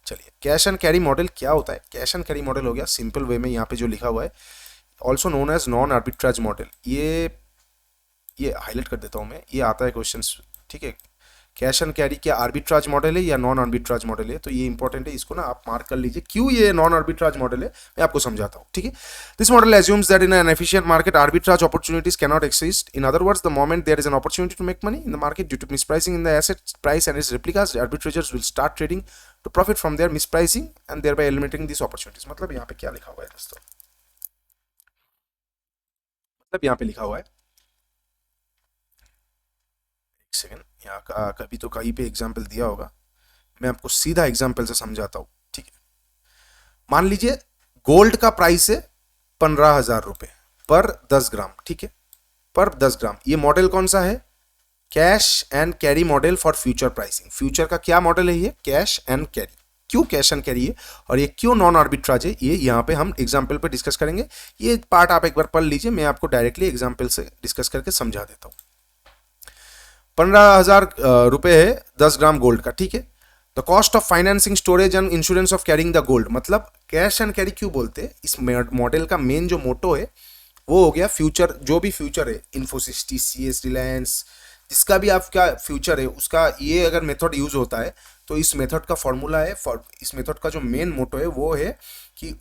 चलिए कैश एंड कैरी मॉडल क्या होता है? कैश एंड कैरी मॉडल हो गया सिंपल वे में यहाँ पे जो लिखा हुआ है, also known as non arbitrage model. ये हाईलाइट कर देता हूँ मैं, ये आता है क्वेश्चन, ठीक है। कैश एंड कैरी क्या आर्बिट्राज मॉडल है या नॉन आर्बिट्राज मॉडल है, तो ये इंपॉर्टेंट है, इसको ना आप मार्क कर लीजिए क्यों ये नॉन आर्बिट्राज मॉडल है, मैं आपको समझाता हूँ, ठीक है। This model assumes that in an efficient market arbitrage opportunities cannot exist. In other words, the moment there is an opportunity to make money in the market due to mispricing in the asset price and its replicas, arbitrageurs will start trading to profit from their mispricing and thereby eliminating these opportunities। मतलब यहाँ पे क्या लिखा हुआ है दोस्तों, मतलब यहाँ पे लिखा हुआ है, एक सेकेंड, यहाँ का कभी तो कहीं पे एग्जाम्पल दिया होगा, मैं आपको सीधा एग्जाम्पल से समझाता हूँ, ठीक है। मान लीजिए गोल्ड का प्राइस है 15,000 रुपए पर 10 ग्राम, ठीक है, पर 10 ग्राम। ये मॉडल कौन सा है, cash and carry model for future pricing. Future का क्या मॉडल है ये, कैश एंड कैरी। क्यों कैश एंड कैरी है और ये क्यों नॉन आर्बिट्राज है, ये यहाँ पे हम एग्जाम्पल पे डिस्कस करेंगे। ये पार्ट आप एक बार पढ़ लीजिए, मैं आपको डायरेक्टली एग्जाम्पल से डिस्कस करके समझा देता हूँ। 15,000 रुपए है 10 ग्राम गोल्ड का, ठीक है। The cost of financing, storage and insurance of carrying the gold. मतलब कैश एंड कैरी क्यों बोलते हैं, इस मॉडल का मेन जो मोटो है वो हो गया फ्यूचर, जो भी फ्यूचर है, इन्फोसिस, टीसीएस, रिलायंस, जिसका भी आपका फ्यूचर है उसका ये अगर मेथड यूज होता है तो इस मेथड का फॉर्मूला है, इस मेथड का जो मेन मोटो है वो है कि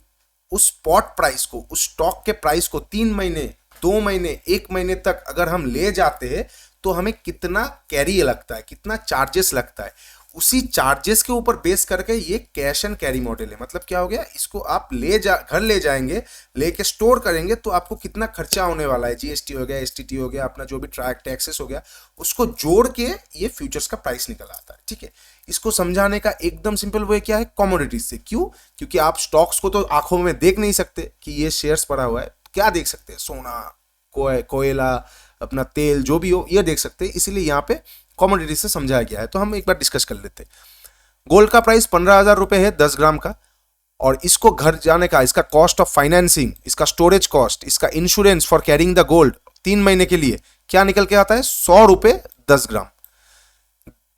उस स्पॉट प्राइस को, उस स्टॉक के प्राइस को 3 महीने, 2 महीने, 1 महीने तक अगर हम ले जाते हैं तो हमें कितना कैरी लगता है, कितना चार्जेस लगता है, उसी चार्जेस के ऊपर बेस करके ये कैश एंड कैरी मॉडल है। मतलब क्या हो गया, इसको आप घर ले जाएंगे, लेके स्टोर करेंगे तो आपको कितना खर्चा होने वाला है, जीएसटी हो गया, एसटीटी हो गया, अपना जो भी टैक्सेस हो गया, उसको जोड़ के ये फ्यूचर्स का प्राइस निकल आता है, ठीक है। इसको समझाने का एकदम सिंपल वे क्या है, कमोडिटीज से। क्यों, क्योंकि आप स्टॉक्स को तो आंखों में देख नहीं सकते कि ये शेयर्स पड़ा हुआ है, क्या देख सकते हैं, सोना, कोयला, अपना तेल, जो भी हो ये देख सकते हैं, इसीलिए यहाँ पे कमोडिटी से समझाया गया है। तो हम एक बार डिस्कस कर लेते हैं। गोल्ड का प्राइस 15,000 रुपए है 10 ग्राम का, और इसको घर जाने का, इसका कॉस्ट ऑफ फाइनेंसिंग, इसका स्टोरेज कॉस्ट, इसका insurance for carrying the gold 3 महीने के लिए क्या निकल के आता है, 100 रुपए 10 ग्राम।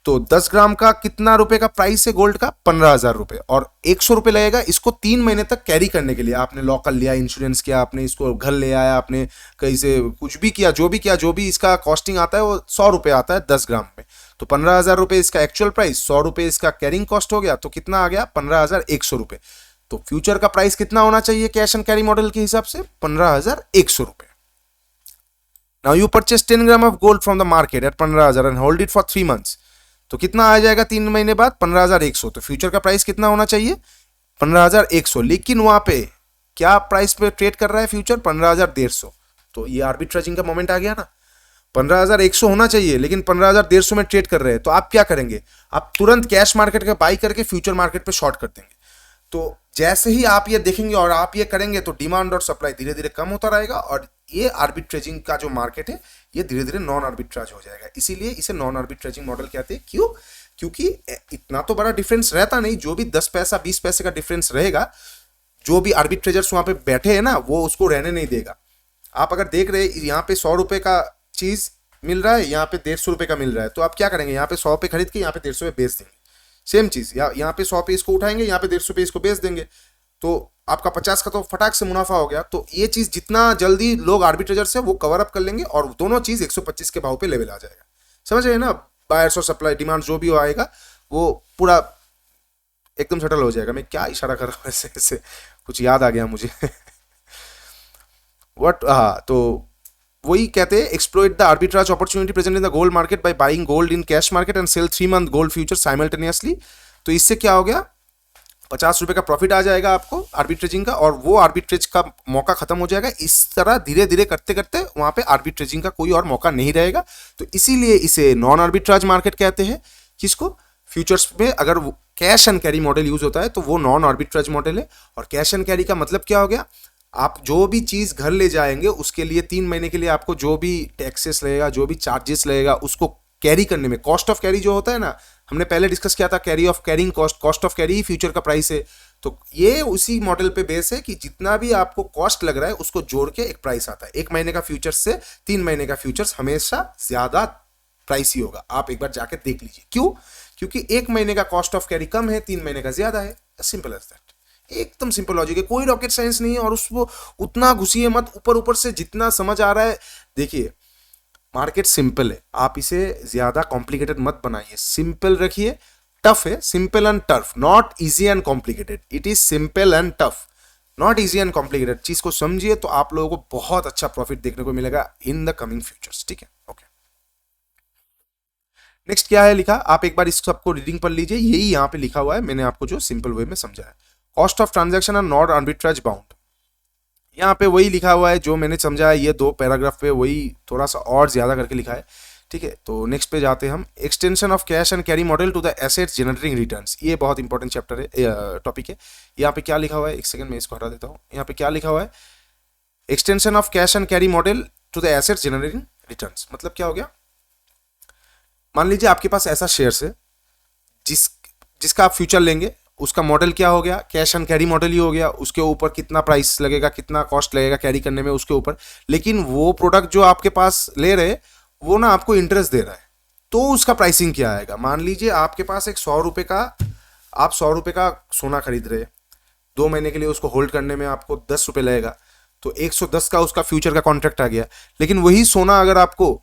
तो 10 ग्राम का कितना रुपए का प्राइस है गोल्ड का, 15,000 रुपए, और 100 रुपए लगेगा इसको 3 महीने तक कैरी करने के लिए। आपने लॉक कर लिया, इंश्योरेंस किया, आपने इसको घर ले आया, आपने कहीं से कुछ भी किया, जो भी इसका कॉस्टिंग आता है वो 100 रुपए आता है 10 ग्राम में। तो 15,000 रुपए इसका एक्चुअल प्राइस, 100 रुपए इसका कैरिंग कॉस्ट हो गया, तो कितना आ गया, 15,100 रुपए। तो फ्यूचर का प्राइस कितना होना चाहिए कैश एंड कैरी मॉडल के हिसाब से, 15,100 रुपए। Now you purchase 10 gram of gold from the market at 15,000 and hold it for 3 months. तो कितना आ जाएगा 3 महीने बाद, 15,100। तो फ्यूचर का प्राइस कितना होना चाहिए, 15,100। लेकिन वहां पे क्या प्राइस पे ट्रेड कर रहा है फ्यूचर, 15,150। तो ये आर्बिट्रेजिंग का मोमेंट आ गया ना, 15,100 होना चाहिए लेकिन 15,150 में ट्रेड कर रहे हैं। तो आप क्या करेंगे, आप तुरंत कैश मार्केट का बाई करके फ्यूचर मार्केट पे शॉर्ट कर देंगे। तो जैसे ही आप ये देखेंगे और आप ये करेंगे तो डिमांड और सप्लाई धीरे धीरे कम होता रहेगा, और ये आर्बिट्रेजिंग का जो मार्केट है ये धीरे धीरे नॉन आर्बिट्राज हो जाएगा। इसीलिए इसे नॉन आर्बिट्रेजिंग मॉडल कहते हैं। क्यों, क्योंकि इतना तो बड़ा डिफरेंस रहता नहीं, जो भी 10 पैसा 20 पैसे का डिफरेंस रहेगा, जो भी आर्बिट्रेजर्स वहां पे बैठे हैं ना, वो उसको रहने नहीं देगा। आप अगर देख रहे यहाँ पे 100 रुपए का चीज मिल रहा है, यहाँ पे 150 रुपए का मिल रहा है, तो आप क्या करेंगे, यहाँ पे 100 पे खरीद के यहाँ पे 150 पे बेच देंगे। सेम चीज यहाँ पे 100 पे इसको उठाएंगे, यहाँ पे 150 पे इसको बेच देंगे, तो आपका 50 का तो फटाक से मुनाफा हो गया। तो ये चीज जितना जल्दी लोग आर्बिट्रेजर से वो कवर अप कर लेंगे और दोनों चीज 125 के भाव पे लेवल आ जाएगा। समझ रहे ना, बायर्स और सप्लाई, डिमांड जो भी आएगा वो पूरा एकदम सेटल हो जाएगा। मैं क्या इशारा कर रहा हूँ, ऐसे कुछ याद आ गया मुझे व्हाट, हाँ, तो वही कहते हैं, exploit the arbitrage opportunity present in the gold market by buying gold in cash market and sell 3 month gold future simultaneously. तो इससे क्या हो गया, 50 रुपए का प्रॉफिट आ जाएगा आपको आर्बिट्रेजिंग का, और वो आर्बिट्रेज का मौका खत्म हो जाएगा। इस तरह धीरे धीरे करते करते वहां पे आर्बिट्रेजिंग का कोई और मौका नहीं रहेगा। तो इसीलिए इसे नॉन आर्बिट्राज मार्केट कहते हैं। किसको, फ्यूचर्स में अगर cash and carry model use होता है तो वो नॉन आर्बिट्राज मॉडल है। और कैश एंड कैरी का मतलब क्या हो गया, आप जो भी चीज घर ले जाएंगे उसके लिए 3 महीने के लिए आपको जो भी टैक्सेस लगेगा, जो भी चार्जेस लगेगा, उसको कैरी करने में, कॉस्ट ऑफ कैरी जो होता है ना, हमने पहले डिस्कस किया था, carry off carrying cost, cost of carry he future का प्राइस है। तो ये उसी मॉडल पे बेस है कि जितना भी आपको कॉस्ट लग रहा है उसको जोड़ के एक प्राइस आता है। 1 महीने का फ्यूचर्स से 3 महीने का फ्यूचर्स हमेशा ज्यादा प्राइसी होगा। आप एक बार जाके देख लीजिए। क्यों, क्योंकि 1 महीने का कॉस्ट ऑफ कैरी कम है, 3 महीने का ज्यादा है, सिंपल एज दैट। एकदम सिंपल लॉजिक है, कोई रॉकेट साइंस नहीं है, और उसको उतना घुसिए मत, ऊपर ऊपर से जितना समझ आ रहा है। देखिए मार्केट सिंपल है, आप इसे ज्यादा कॉम्प्लिकेटेड मत बनाइए, सिंपल रखिए। टफ है, simple and tough, not easy and complicated, it is simple and tough, not easy and complicated. चीज को समझिए तो आप लोगों को बहुत अच्छा प्रॉफिट देखने को मिलेगा इन द कमिंग फ्यूचर्स, ठीक है। ओके, नेक्स्ट क्या है लिखा, आप एक बार इस सबको रीडिंग पढ़ लीजिए, यही यहाँ पे लिखा हुआ है, मैंने आपको जो सिंपल वे में समझाया। Cost of transaction are not arbitrage bound, यहाँ पे वही लिखा हुआ है जो मैंने समझा है, ये 2 पैराग्राफ पे वही थोड़ा सा और ज्यादा करके लिखा है, ठीक है। तो नेक्स्ट पे जाते हैं हम, extension of cash and carry model to the assets generating returns, ये बहुत इंपॉर्टेंट चैप्टर है, टॉपिक है। यहाँ पे क्या लिखा हुआ है, एक सेकंड में इसको हटा देता हूँ, यहाँ पे क्या लिखा हुआ है, extension of cash and carry model to the assets generating returns, मतलब क्या हो गया, मान लीजिए आपके पास ऐसा शेयर्स है जिसका आप फ्यूचर लेंगे, उसका मॉडल क्या हो गया, कैश एंड कैरी मॉडल ही हो गया, उसके ऊपर कितना प्राइस लगेगा, कितना कॉस्ट लगेगा कैरी करने में उसके ऊपर, लेकिन वो प्रोडक्ट जो आपके पास ले रहे वो ना आपको इंटरेस्ट दे रहा है, तो उसका प्राइसिंग क्या आएगा। मान लीजिए आपके पास एक 100 रुपए का, आप 100 रुपए का सोना खरीद रहे, 2 महीने के लिए उसको होल्ड करने में आपको 10 रुपए लगेगा, तो 110 का उसका फ्यूचर का कॉन्ट्रैक्ट आ गया। लेकिन वही सोना अगर आपको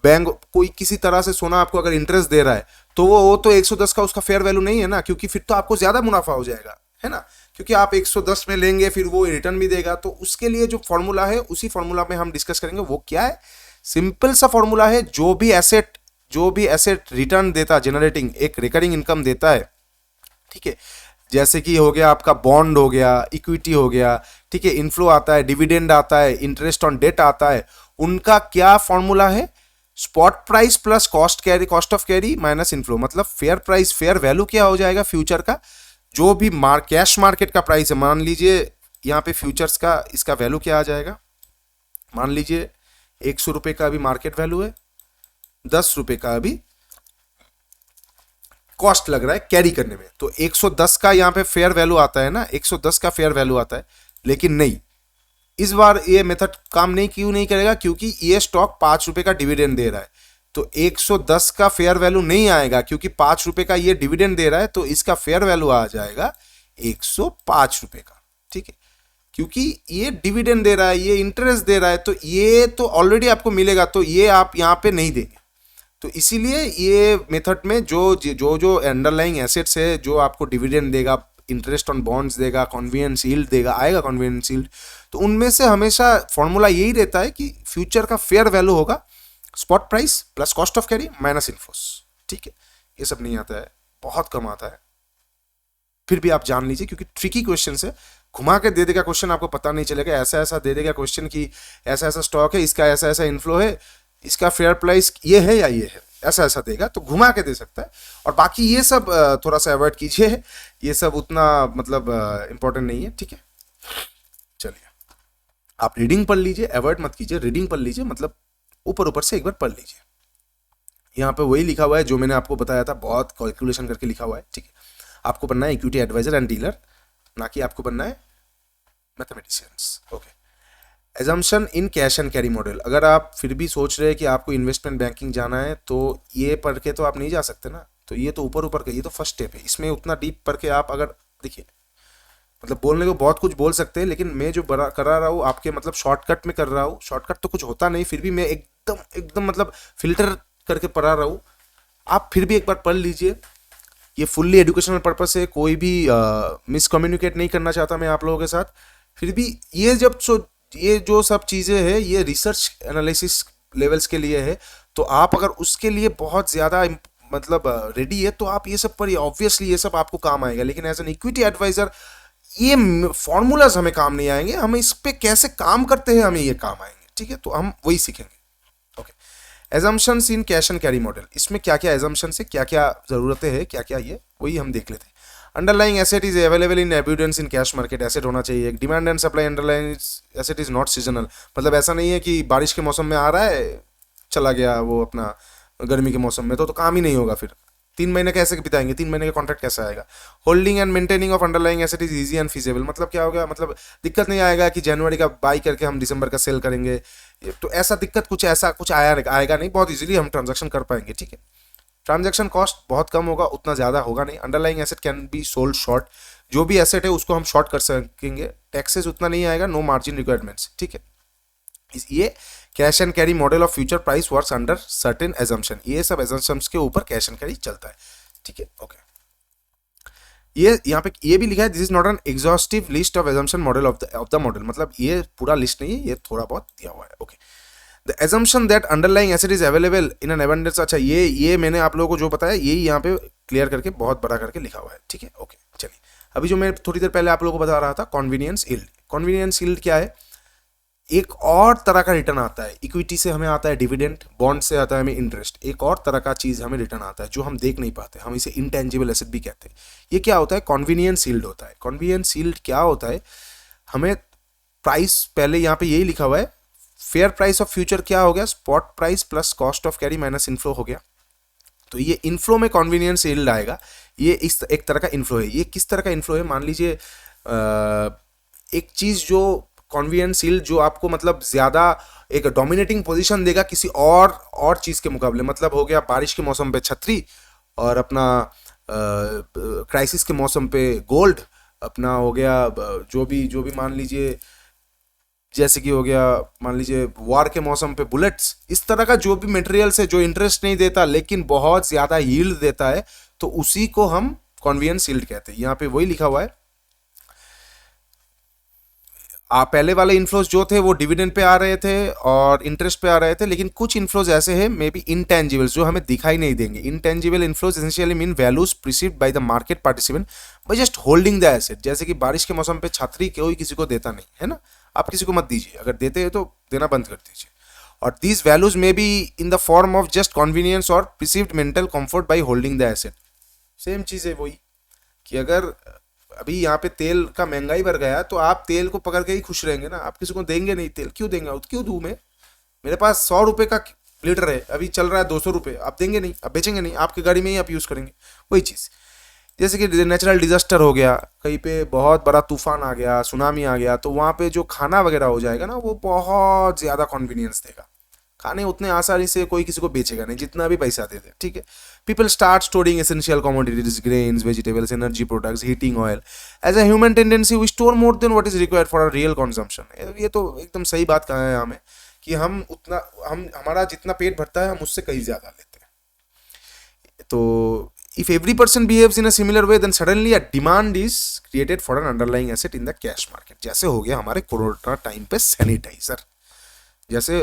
बैंक कोई किसी तरह से सोना आपको अगर इंटरेस्ट दे रहा है, तो वो तो 110 का उसका फेयर वैल्यू नहीं है ना, क्योंकि फिर तो आपको ज्यादा मुनाफा हो जाएगा, है ना, क्योंकि आप 110 में लेंगे फिर वो रिटर्न भी देगा। तो उसके लिए जो फॉर्मूला है, उसी फॉर्मूला में हम डिस्कस करेंगे, वो क्या है, सिंपल सा फॉर्मूला है, जो भी एसेट रिटर्न देता, जनरेटिंग एक रिकरिंग इनकम देता है, ठीक है, जैसे कि हो गया आपका बॉन्ड हो गया, इक्विटी हो गया, ठीक है, इनफ्लो आता है, डिविडेंड आता है, इंटरेस्ट ऑन डेट आता है, उनका क्या फॉर्मूला है, spot price plus cost of carry minus inflow, मतलब फेयर प्राइस, फेयर वैल्यू क्या हो जाएगा फ्यूचर का, जो भी कैश मार्केट का प्राइस है, मान लीजिए यहाँ पे फ्यूचर्स का इसका वैल्यू क्या आ जाएगा, मान लीजिए 100 रुपए का अभी मार्केट वैल्यू है, 10 रुपए का अभी कॉस्ट लग रहा है कैरी करने में, तो 110 का यहाँ पे फेयर वैल्यू आता है ना, 110 का फेयर वैल्यू आता है। लेकिन नहीं, इस बार ये मेथड काम नहीं, क्यों नहीं करेगा, क्योंकि ये स्टॉक 5 रुपए का डिविडेंड दे रहा है, तो 110 का फेयर वैल्यू नहीं आएगा, क्योंकि 5 रुपए का ये डिविडेंड दे रहा है, तो इसका फेयर वैल्यू आ जाएगा 105 रुपए का, ठीक है, क्योंकि ये डिविडेंड दे रहा है, ये इंटरेस्ट दे रहा है, तो ये तो ऑलरेडी आपको मिलेगा, तो ये आप यहाँ पे नहीं देंगे। तो इसीलिए ये मेथड में जो अंडरलाइंग एसेट्स है, जो आपको डिविडेंड देगा, इंटरेस्ट ऑन बॉन्ड्स देगा, कन्वीनियंस यील्ड देगा, आएगा कन्वीनियंस यील्ड, तो उनमें से हमेशा फॉर्मूला यही रहता है कि फ्यूचर का फेयर वैल्यू होगा spot price plus cost of carry minus inflows, ठीक है। ये सब नहीं आता है, बहुत कम आता है, फिर भी आप जान लीजिए, क्योंकि ट्रिकी क्वेश्चन है, घुमा के दे देगा क्वेश्चन, आपको पता नहीं चलेगा, ऐसा ऐसा दे देगा क्वेश्चन कि ऐसा ऐसा स्टॉक है, इसका ऐसा ऐसा इनफ्लो है, इसका फेयर प्राइस ये है या ये है, ऐसा ऐसा देगा, तो घुमा के दे सकता है। और बाकी ये सब थोड़ा सा अवॉइड कीजिए, ये सब उतना मतलब इंपॉर्टेंट नहीं है, ठीक है। चलिए आप रीडिंग पढ़ लीजिए, अवॉइड मत कीजिए, रीडिंग पढ़ लीजिए, मतलब ऊपर ऊपर से एक बार पढ़ लीजिए। यहाँ पे वही लिखा हुआ है जो मैंने आपको बताया था, बहुत कैलकुलेशन करके लिखा हुआ है, ठीक है। आपको बनना है इक्विटी एडवाइजर एंड डीलर, ना कि आपको बनना है mathematicians, okay. Assumption in cash and carry model, अगर आप फिर भी सोच रहे हैं कि आपको इन्वेस्टमेंट बैंकिंग जाना है, तो ये पढ़ के तो आप नहीं जा सकते ना, तो ये तो ऊपर ऊपर का, ये तो फर्स्ट स्टेप है, इसमें उतना डीप पढ़ के आप अगर देखिए, मतलब बोलने को बहुत कुछ बोल सकते हैं, लेकिन मैं जो करा रहा हूँ आपके मतलब शॉर्टकट में कर रहा हूँ, शॉर्टकट तो कुछ होता नहीं, फिर भी मैं एकदम एकदम मतलब फिल्टर करके पढ़ा रहा हूँ, आप फिर भी एक बार पढ़ लीजिए। ये फुल्ली एजुकेशनल पर्पस है, कोई भी मिसकम्युनिकेट नहीं करना चाहता मैं आप लोगों के साथ। फिर भी ये जो सब चीज़ें हैं, ये रिसर्च एनालिसिस लेवल्स के लिए है, तो आप अगर उसके लिए बहुत ज़्यादा मतलब रेडी है, तो आप ये सब पढ़िए, ऑब्वियसली ये सब आपको काम आएगा। लेकिन एज एन इक्विटी एडवाइजर ये फॉर्मूलाज हमें काम नहीं आएंगे, हम इस पे कैसे काम करते हैं हमें ये काम आएंगे, ठीक है, तो हम वही सीखेंगे, okay. Assumptions in cash and carry model, इसमें क्या क्या एजम्पशंस है, क्या क्या जरूरतें हैं, क्या क्या ये वही हम देख लेते हैं। Underlying asset is available in एब्यूडेंस in cash market, asset होना चाहिए। Demand and supply underlying asset is not seasonal, मतलब ऐसा नहीं है कि बारिश के मौसम में आ रहा है चला गया वो अपना गर्मी के मौसम में, तो काम ही नहीं होगा, फिर 3 महीने कैसे बिताएंगे, 3 महीने का कॉन्ट्रैक्ट कैसे आएगा। Holding and maintaining of underlying asset is easy and feasible, मतलब क्या होगा, मतलब दिक्कत नहीं आएगा कि जनवरी का बाई करके हम दिसंबर का सेल करेंगे, तो ऐसा दिक्कत कुछ आएगा नहीं, बहुत इजीली हम ट्रांजैक्शन कर पाएंगे, ठीक है। ट्रांजैक्शन कॉस्ट बहुत कम होगा, उतना ज़्यादा होगा नहीं। Underlying asset can be sold short, जो भी एसेट है उसको हम शॉर्ट कर सकेंगे, टैक्सेस उतना नहीं आएगा, नो मार्जिन रिक्वायरमेंट्स, ठीक है। ये cash and carry model of future price works under certain assumption, ये सब एजम्पशंस के ऊपर कैश एंड कैरी चलता है, ठीक है, ओके। ये यहाँ पे ये भी लिखा है, this is not an exhaustive list of assumption model of the model, मतलब ये पूरा लिस्ट नहीं है, ये थोड़ा बहुत दिया हुआ है, okay. The assumption that underlying asset is available in an abundance, अच्छा ये मैंने आप लोगों को जो बताया यही यहाँ पे क्लियर करके बहुत बड़ा करके लिखा हुआ है, ठीक है, ओके। चलिए अभी जो मैं थोड़ी देर पहले आप लोगों को बता रहा था कॉन्वीनियंस यील्ड, कॉन्वीनियंस यील्ड क्या है, एक और तरह का रिटर्न आता है, इक्विटी से हमें आता है डिविडेंड, बॉन्ड से आता है हमें इंटरेस्ट, एक और तरह का चीज हमें रिटर्न आता है जो हम देख नहीं पाते, हम इसे इंटेंजिबल एसेट भी कहते हैं। ये क्या होता है, कॉन्वीनियंस यील्ड होता है। कॉन्वीनियंस यील्ड क्या होता है, हमें प्राइस पहले यहाँ पे यही लिखा हुआ है, फेयर प्राइस ऑफ फ्यूचर क्या हो गया, spot price plus cost of carry minus inflow हो गया, तो ये इनफ्लो में कॉन्वीनियंस यील्ड आएगा, ये इस एक तरह का इनफ्लो है। ये किस तरह का इनफ्लो है, मान लीजिए एक चीज जो कॉन्वीनियंस यील्ड जो आपको मतलब ज्यादा एक डोमिनेटिंग पोजीशन देगा किसी और चीज के मुकाबले, मतलब हो गया बारिश के मौसम पे छतरी, और अपना क्राइसिस के मौसम पे गोल्ड, अपना हो गया जो भी मान लीजिए जैसे कि हो गया मान लीजिए वार के मौसम पे बुलेट्स, इस तरह का जो भी मटेरियल्स है जो इंटरेस्ट नहीं देता लेकिन बहुत ज्यादा यील्ड देता है, तो उसी को हम कॉन्वीनियंस यील्ड कहते हैं। यहाँ पे वही लिखा हुआ है, पहले वाले इनफ्लोज जो थे वो डिविडेंड पे आ रहे थे और इंटरेस्ट पे आ रहे थे, लेकिन कुछ इनफ्लोज ऐसे हैं मे बी इंटेंजिबल्स जो हमें दिखाई नहीं देंगे। Intangible inflows essentially mean values perceived by the market participant by just holding the asset, जैसे कि बारिश के मौसम पे छतरी कोई किसी को देता नहीं है ना, आप किसी को मत दीजिए, अगर देते हैं तो देना बंद कर दीजिए। और these values may be in the form of just convenience और perceived mental comfort by holding the asset. Same चीज है वही कि अगर अभी यहाँ पे तेल का महंगाई बढ़ गया तो आप तेल को पकड़ के ही खुश रहेंगे ना, आप किसी को देंगे नहीं तेल, क्यों देंगे, क्यों दूं मैं, मेरे पास 100 रुपए का लीटर है, अभी चल रहा है 200 रुपए, आप देंगे नहीं, आप बेचेंगे नहीं, आपकी गाड़ी में ही आप यूज करेंगे। वही चीज जैसे कि नेचुरल डिजास्टर हो गया, कहीं पे बहुत बड़ा तूफान आ गया, सुनामी आ गया, तो वहां पे जो खाना वगैरह हो जाएगा ना वो बहुत ज्यादा कॉन्वीनियंस देगा, खाने उतने आसानी से कोई किसी को बेचेगा नहीं जितना भी पैसा दे दे, ठीक है। People start storing essential commodities, grains, vegetables, energy products, heating oil, as a human tendency we store more than what is required for a real consumption. ये तो एकदम सही बात कहा है हमें कि हम हमारा जितना पेट भरता है हम उससे कहीं ज्यादा लेते हैं। तो if every person behaves in a similar way then suddenly a demand is created for an underlying asset in the cash market। जैसे हो गया हमारे कोरोना टाइम पे सैनिटाइजर, जैसे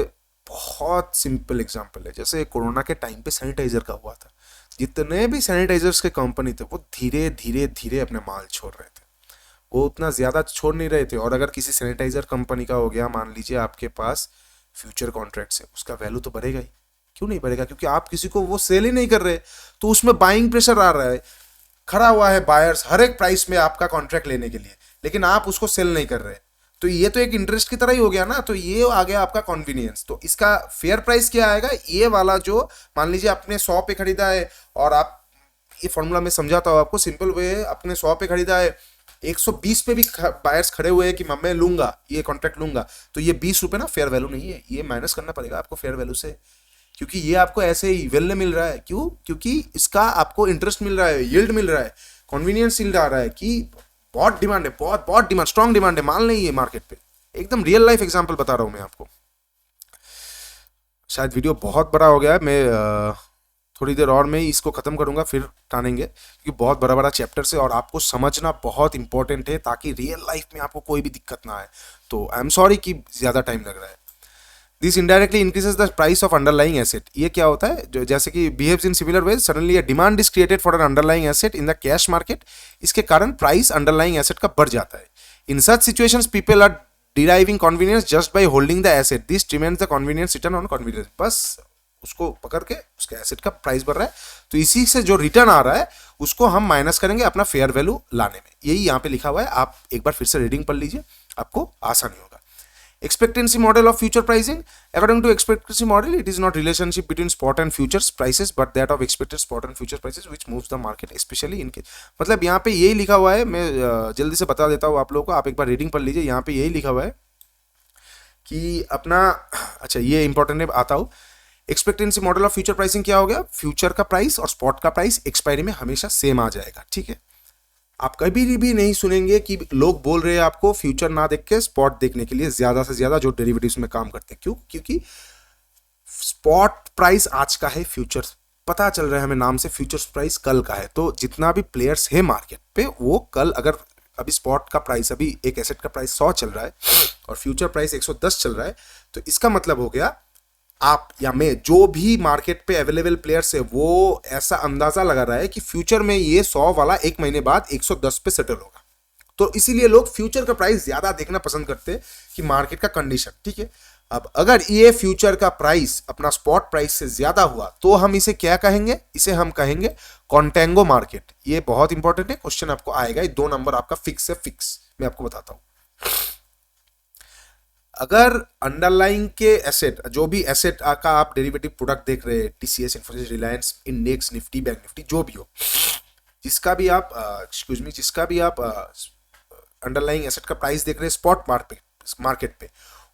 बहुत सिंपल एग्जांपल है, जैसे कोरोना के टाइम पे सैनिटाइजर का हुआ था, जितने भी सैनिटाइजर्स के कंपनी थे वो धीरे धीरे धीरे अपने माल छोड़ रहे थे, वो उतना ज्यादा छोड़ नहीं रहे थे। और अगर किसी सैनिटाइजर कंपनी का हो गया मान लीजिए आपके पास फ्यूचर कॉन्ट्रैक्ट से, उसका वैल्यू तो बढ़ेगा ही, क्यों नहीं बढ़ेगा, क्योंकि आप किसी को वो सेल ही नहीं कर रहे, तो उसमें बाइंग प्रेशर आ रहा है, खड़ा हुआ है बायर्स हर एक प्राइस में आपका कॉन्ट्रैक्ट लेने के लिए, लेकिन आप उसको सेल नहीं कर रहे, तो ये तो एक इंटरेस्ट की तरह ही हो गया ना, तो ये आ गया आपका कॉन्वीनियंस। तो इसका फेयर प्राइस क्या आएगा, ये वाला जो मान लीजिए आपने 100 पे खरीदा है, और आप ये फॉर्मूला में समझाता हूँ आपको, सिंपल वे है, अपने 100 पे खरीदा है, 120 पे भी बायर्स खड़े हुए हैं कि मैं लूंगा ये कॉन्ट्रैक्ट लूंगा, तो ये 20 रुपए ना फेयर वैल्यू नहीं है, ये माइनस करना पड़ेगा आपको फेयर वैल्यू से, क्योंकि ये आपको ऐसे ही वेल्ले मिल रहा है, क्यों, क्योंकि इसका आपको इंटरेस्ट मिल रहा है, यील्ड मिल रहा है, कॉन्वीनियंस यील्ड आ रहा है कि बहुत डिमांड है, बहुत डिमांड, स्ट्रॉन्ग डिमांड है, माल नहीं है मार्केट पे। एकदम रियल लाइफ एग्जांपल बता रहा हूं मैं आपको। शायद वीडियो बहुत बड़ा हो गया है, मैं थोड़ी देर और में ही इसको खत्म करूंगा, फिर टानेंगे, क्योंकि बहुत बड़ा बड़ा चैप्टर से और आपको समझना बहुत इंपॉर्टेंट है ताकि रियल लाइफ में आपको कोई भी दिक्कत ना आए। तो आई एम सॉरी कि ज्यादा टाइम लग रहा है। This indirectly increases the price of underlying asset. ये क्या होता है, जो जैसे कि behaves in similar ways, suddenly a demand is created for an underlying asset in the cash market, इसके कारण प्राइस अंडरलाइंग एसेट का बढ़ जाता है। In such situations people are deriving convenience just by holding the asset, this remains the convenience return on convenience. बस उसको पकड़ के उसके एसेट का प्राइस बढ़ रहा है, तो इसी से जो रिटर्न आ रहा है उसको हम माइनस करेंगे अपना फेयर वैल्यू लाने में। यही यहाँ पे लिखा हुआ है, आप एक बार फिर से रीडिंग पढ़ लीजिए, आपको आसानी होगा। Expectancy model of future pricing. According to expectancy model, it is not relationship between spot and futures prices, but that of expected spot and futures prices which moves the market, especially in case। मतलब यहाँ पे यही लिखा हुआ है, मैं जल्दी से बता देता हूँ आप लोगों को, आप एक बार रीडिंग पढ़ लीजिए। यहाँ पे यही लिखा हुआ है कि अपना, अच्छा ये इंपॉर्टेंट है, आता हूँ। Expectancy model of future pricing क्या हो गया, फ्यूचर का प्राइस और स्पॉट का प्राइस एक्सपायरी में हमेशा सेम आ जाएगा, ठीक है। आप कभी भी नहीं सुनेंगे कि लोग बोल रहे हैं आपको फ्यूचर ना देख के स्पॉट देखने के लिए, ज्यादा से ज्यादा जो डेरिवेटिव्स में काम करते हैं। क्यों? क्योंकि स्पॉट प्राइस आज का है, फ्यूचर पता चल रहा है हमें नाम से, फ्यूचर्स प्राइस कल का है। तो जितना भी प्लेयर्स है मार्केट पे वो कल, अगर अभी स्पॉट का प्राइस, अभी एक एसेट का प्राइस 100 चल रहा है और फ्यूचर प्राइस 110 चल रहा है, तो इसका मतलब हो गया आप या मैं, जो भी मार्केट पे अवेलेबल प्लेयर्स है, वो ऐसा अंदाजा लगा रहा है कि फ्यूचर में ये 100 वाला एक महीने बाद 110 पे सेटल होगा। तो इसीलिए लोग फ्यूचर का प्राइस ज्यादा देखना पसंद करते हैं कि मार्केट का कंडीशन। ठीक है, अब अगर ये फ्यूचर का प्राइस अपना स्पॉट प्राइस से ज्यादा हुआ तो हम इसे क्या कहेंगे? इसे हम कहेंगे कॉन्टेंगो मार्केट। ये बहुत इंपॉर्टेंट है, क्वेश्चन आपको आएगा, ये 2 नंबर आपका फिक्स है, फिक्स मैं आपको बताता हूं। अगर अंडरलाइंग के एसेट, जो भी एसेट का आप डेरिवेटिव प्रोडक्ट देख रहे हैं, TCS, Infosys, Reliance, index, Nifty, bank Nifty, जो भी हो, जिसका भी आप जिसका भी आप अंडरलाइंग एसेट का प्राइस देख रहे हैं स्पॉट मार्केट पे,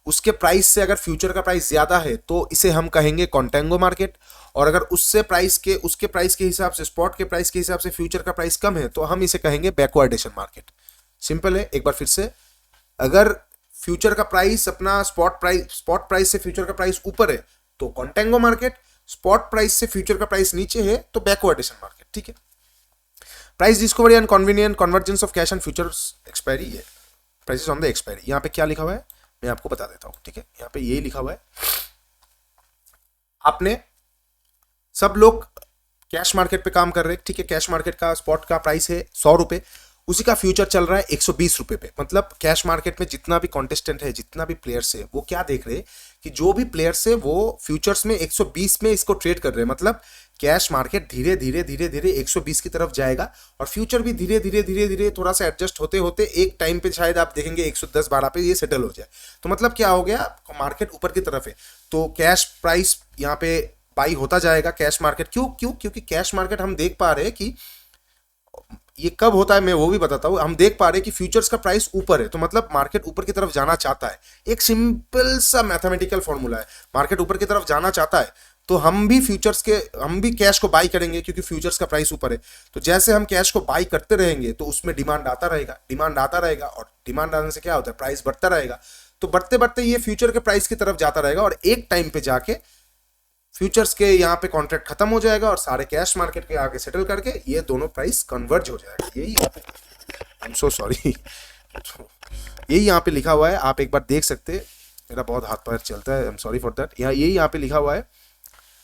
उसके प्राइस से अगर फ्यूचर का प्राइस ज्यादा है तो इसे हम कहेंगे कॉन्टेंगो मार्केट। और अगर उसके प्राइस के हिसाब से, स्पॉट के प्राइस के हिसाब से फ्यूचर का प्राइस कम है तो हम इसे कहेंगे बैकवर्डेशन मार्केट। सिंपल है, एक बार फिर से, अगर फ्यूचर का प्राइस अपना स्पॉट प्राइस से फ्यूचर का प्राइस ऊपर है तो कॉन्टेंगो मार्केट, स्पॉट प्राइस से फ्यूचर का प्राइस नीचे है तो बैकवर्डेशन मार्केट। ठीक है, price discovery and convenient convergence of cash and futures expiry है, प्राइसेस ऑन द एक्सपायरी। यहाँ पे क्या लिखा हुआ है मैं आपको बता देता हूँ। ठीक है, यहाँ पे यही लिखा हुआ है, आपने सब लोग कैश मार्केट पे काम कर रहे हैं। ठीक है, कैश मार्केट का स्पॉट का प्राइस है 100 रुपए, उसी का फ्यूचर चल रहा है 120 रुपए पे। मतलब कैश मार्केट में जितना भी कॉन्टेस्टेंट है, जितना भी प्लेयर्स है, वो क्या देख रहे हैं कि जो भी प्लेयर्स है वो फ्यूचर्स में 120 में इसको ट्रेड कर रहे हैं। मतलब कैश मार्केट धीरे धीरे 120 की तरफ जाएगा और फ्यूचर भी धीरे धीरे थोड़ा सा एडजस्ट होते होते एक टाइम पे शायद आप देखेंगे 110-12 पे ये सेटल हो जाए। तो मतलब क्या हो गया, मार्केट ऊपर की तरफ है तो कैश प्राइस यहाँ पे बाई होता जाएगा। कैश मार्केट क्योंकि कैश मार्केट हम देख पा रहे हैं कि ये कब होता है मैं वो भी बताता हूं। हम देख पा रहे हैं कि फ्यूचर्स का प्राइस ऊपर है तो मतलब मार्केट ऊपर की तरफ जाना चाहता है। एक सिंपल सा मैथमेटिकल फॉर्मूला है, मार्केट ऊपर की तरफ जाना चाहता है तो हम भी कैश को बाई करेंगे क्योंकि फ्यूचर्स का प्राइस ऊपर है। तो जैसे हम कैश को बाई करते रहेंगे तो उसमें डिमांड आता रहेगा और डिमांड आने से क्या होता है, प्राइस बढ़ता रहेगा। तो बढ़ते बढ़ते ये फ्यूचर के प्राइस की तरफ जाता रहेगा और एक टाइम पे जाके फ्यूचर्स के यहाँ पे कॉन्ट्रैक्ट खत्म हो जाएगा और सारे कैश मार्केट के आगे सेटल करके ये दोनों प्राइस कन्वर्ज हो जाएगा। यही आई एम सो सॉरी, यही यहाँ पे लिखा हुआ है, आप एक बार देख सकते हैं। मेरा बहुत हाथ पैर चलता है, I am sorry for that. यही यहाँ पे लिखा हुआ है,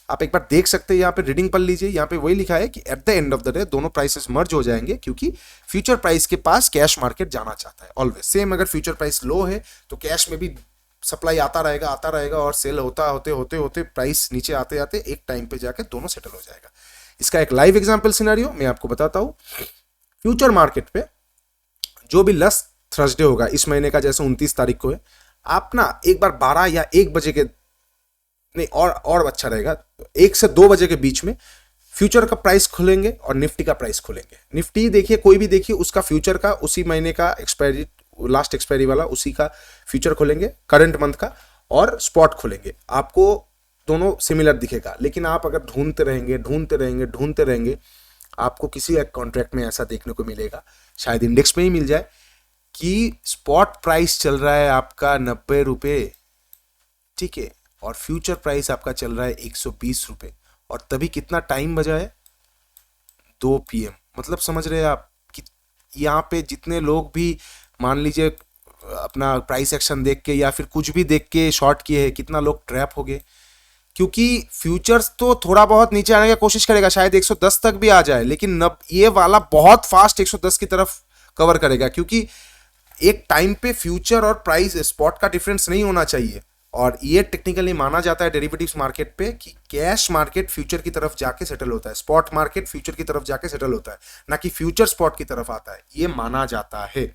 आप एक बार देख सकते हैं। यहाँ पे रीडिंग पढ़ लीजिए, यहाँ पे वही लिखा है कि at the end of the day दोनों प्राइसेस मर्ज हो जाएंगे क्योंकि फ्यूचर प्राइस के पास कैश मार्केट जाना चाहता है ऑलवेज। सेम अगर फ्यूचर प्राइस लो है तो कैश में भी सप्लाई आता रहेगा और सेल होते प्राइस नीचे आते एक टाइम पे जाके दोनों सेटल हो जाएगा। इसका एक लाइव एग्जांपल सिनेरियो मैं आपको बताता हूं। फ्यूचर मार्केट पे जो भी लास्ट थर्सडे होगा इस महीने का, जैसे 29 तारीख को है, आप ना एक बार 12 या 1 बजे के, नहीं और अच्छा रहेगा, 1 से 2 बजे के बीच में फ्यूचर का प्राइस खोलेंगे और निफ्टी का प्राइस खोलेंगे। निफ्टी देखिए, कोई भी देखिए, उसका फ्यूचर का उसी महीने का एक्सपायरी, लास्ट एक्सपायरी वाला उसी का फ्यूचर खोलेंगे करंट मंथ का, और स्पॉट खोलेंगे। आपको दोनों सिमिलर दिखेगा, लेकिन आप अगर ढूंढते रहेंगे आपको किसी एक कॉन्ट्रैक्ट में ऐसा देखने को मिलेगा, शायद इंडेक्स में ही मिल जाए, कि स्पॉट प्राइस चल रहा है आपका 90 रुपए, ठीक है, और फ्यूचर प्राइस आपका चल रहा है 120 रुपए। और तभी कितना टाइम बजा है, 2 PM। मतलब समझ रहे हैं आप कि यहाँ पे जितने लोग भी मान लीजिए अपना प्राइस एक्शन देख के या फिर कुछ भी देख के शॉर्ट किए हैं, कितना लोग ट्रैप हो गए। क्योंकि फ्यूचर्स तो थोड़ा बहुत नीचे आने की कोशिश करेगा, शायद 110 तक भी आ जाए, लेकिन ये वाला बहुत फास्ट 110 की तरफ कवर करेगा, क्योंकि एक टाइम पे फ्यूचर और प्राइस स्पॉट का डिफरेंस नहीं होना चाहिए। और ये टेक्निकली माना जाता है डेरिवेटिव्स मार्केट पे कि कैश मार्केट फ्यूचर की तरफ जाके सेटल होता है, स्पॉट मार्केट फ्यूचर की तरफ जाके सेटल होता है, ना कि फ्यूचर स्पॉट की तरफ आता है, ये माना जाता है।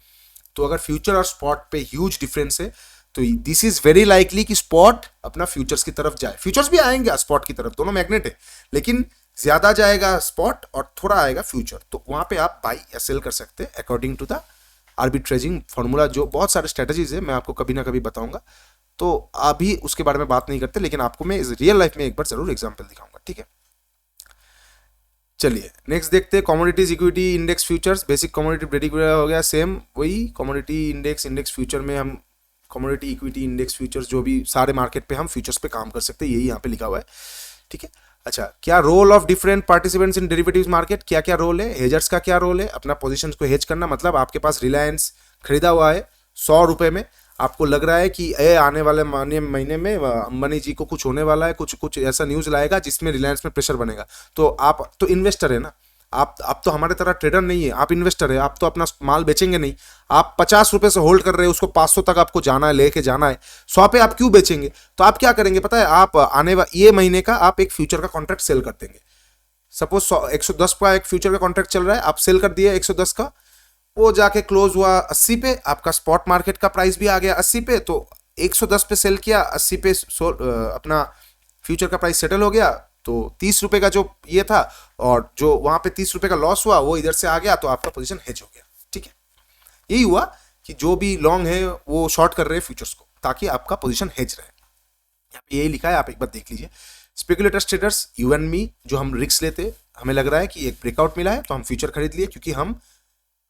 तो अगर फ्यूचर और स्पॉट पे ह्यूज डिफरेंस है तो दिस इज वेरी लाइकली कि स्पॉट अपना फ्यूचर्स की तरफ जाए। फ्यूचर्स भी आएंगे स्पॉट की तरफ, दोनों मैग्नेट है, लेकिन ज्यादा जाएगा स्पॉट और थोड़ा आएगा फ्यूचर। तो वहां पे आप बाई या सेल कर सकते हैं according to the arbitraging formula. जो बहुत सारे स्ट्रेटजीज है, मैं आपको कभी ना कभी बताऊंगा, तो अभी उसके बारे में बात नहीं करते, लेकिन आपको मैं रियल लाइफ में एक बार जरूर एग्जाम्पल दिखाऊंगा, ठीक है। चलिए नेक्स्ट देखते हैं commodities equity index futures. Basic commodity braiding हो गया, सेम वही कमोडिटी इंडेक्स फ्यूचर में हम कमोडिटी इक्विटी इंडेक्स फ्यूचर्स जो भी सारे मार्केट पे हम फ्यूचर्स पे काम कर सकते हैं, यही यहाँ पे लिखा हुआ है। ठीक है, अच्छा क्या role of different participants in derivatives market, क्या क्या रोल है, हेजर्स का क्या रोल है, अपना पोजीशंस को हेज करना। मतलब आपके पास रिलायंस खरीदा हुआ है 100 रुपये में, आपको लग रहा है कि आने वाले महीने में अंबानी जी को कुछ होने वाला है, कुछ ऐसा न्यूज़ लाएगा जिसमें रिलायंस में प्रेशर बनेगा, तो आप तो इन्वेस्टर है ना, आप तो हमारे तरह ट्रेडर नहीं है, आप इन्वेस्टर है, आप तो अपना माल बेचेंगे नहीं। आप 50 रुपये से होल्ड कर रहे हैं, उसको 500 तक आपको जाना है, लेके जाना है, 100 पे आप क्यों बेचेंगे? तो आप क्या करेंगे पता है, आप ये महीने का आप एक फ्यूचर का कॉन्ट्रैक्ट सेल कर देंगे। सपोज 110 का एक फ्यूचर का कॉन्ट्रैक्ट चल रहा है, आप सेल कर दिए 110 का, वो जाके क्लोज हुआ 80 पे, आपका स्पॉट मार्केट का प्राइस भी आ गया 80 पे, तो 110 पे सेल किया, 80 पे अपना फ्यूचर का प्राइस सेटल हो गया, तो 30 रुपये का जो ये था और जो वहां पे 30 रुपये का लॉस हुआ वो इधर से आ गया, तो आपका पोजीशन हेज हो गया। ठीक है, यही हुआ कि जो भी लॉन्ग है वो शॉर्ट कर रहे हैं फ्यूचर्स को, ताकि आपका पोजीशन हेज रहे। यहाँ पे यही लिखा है, आप एक बार देख लीजिए। Speculators traders you and me, जो हम रिस्क लेते, हमें लग रहा है कि एक ब्रेकआउट मिला है तो हम फ्यूचर खरीद लिए, क्योंकि हम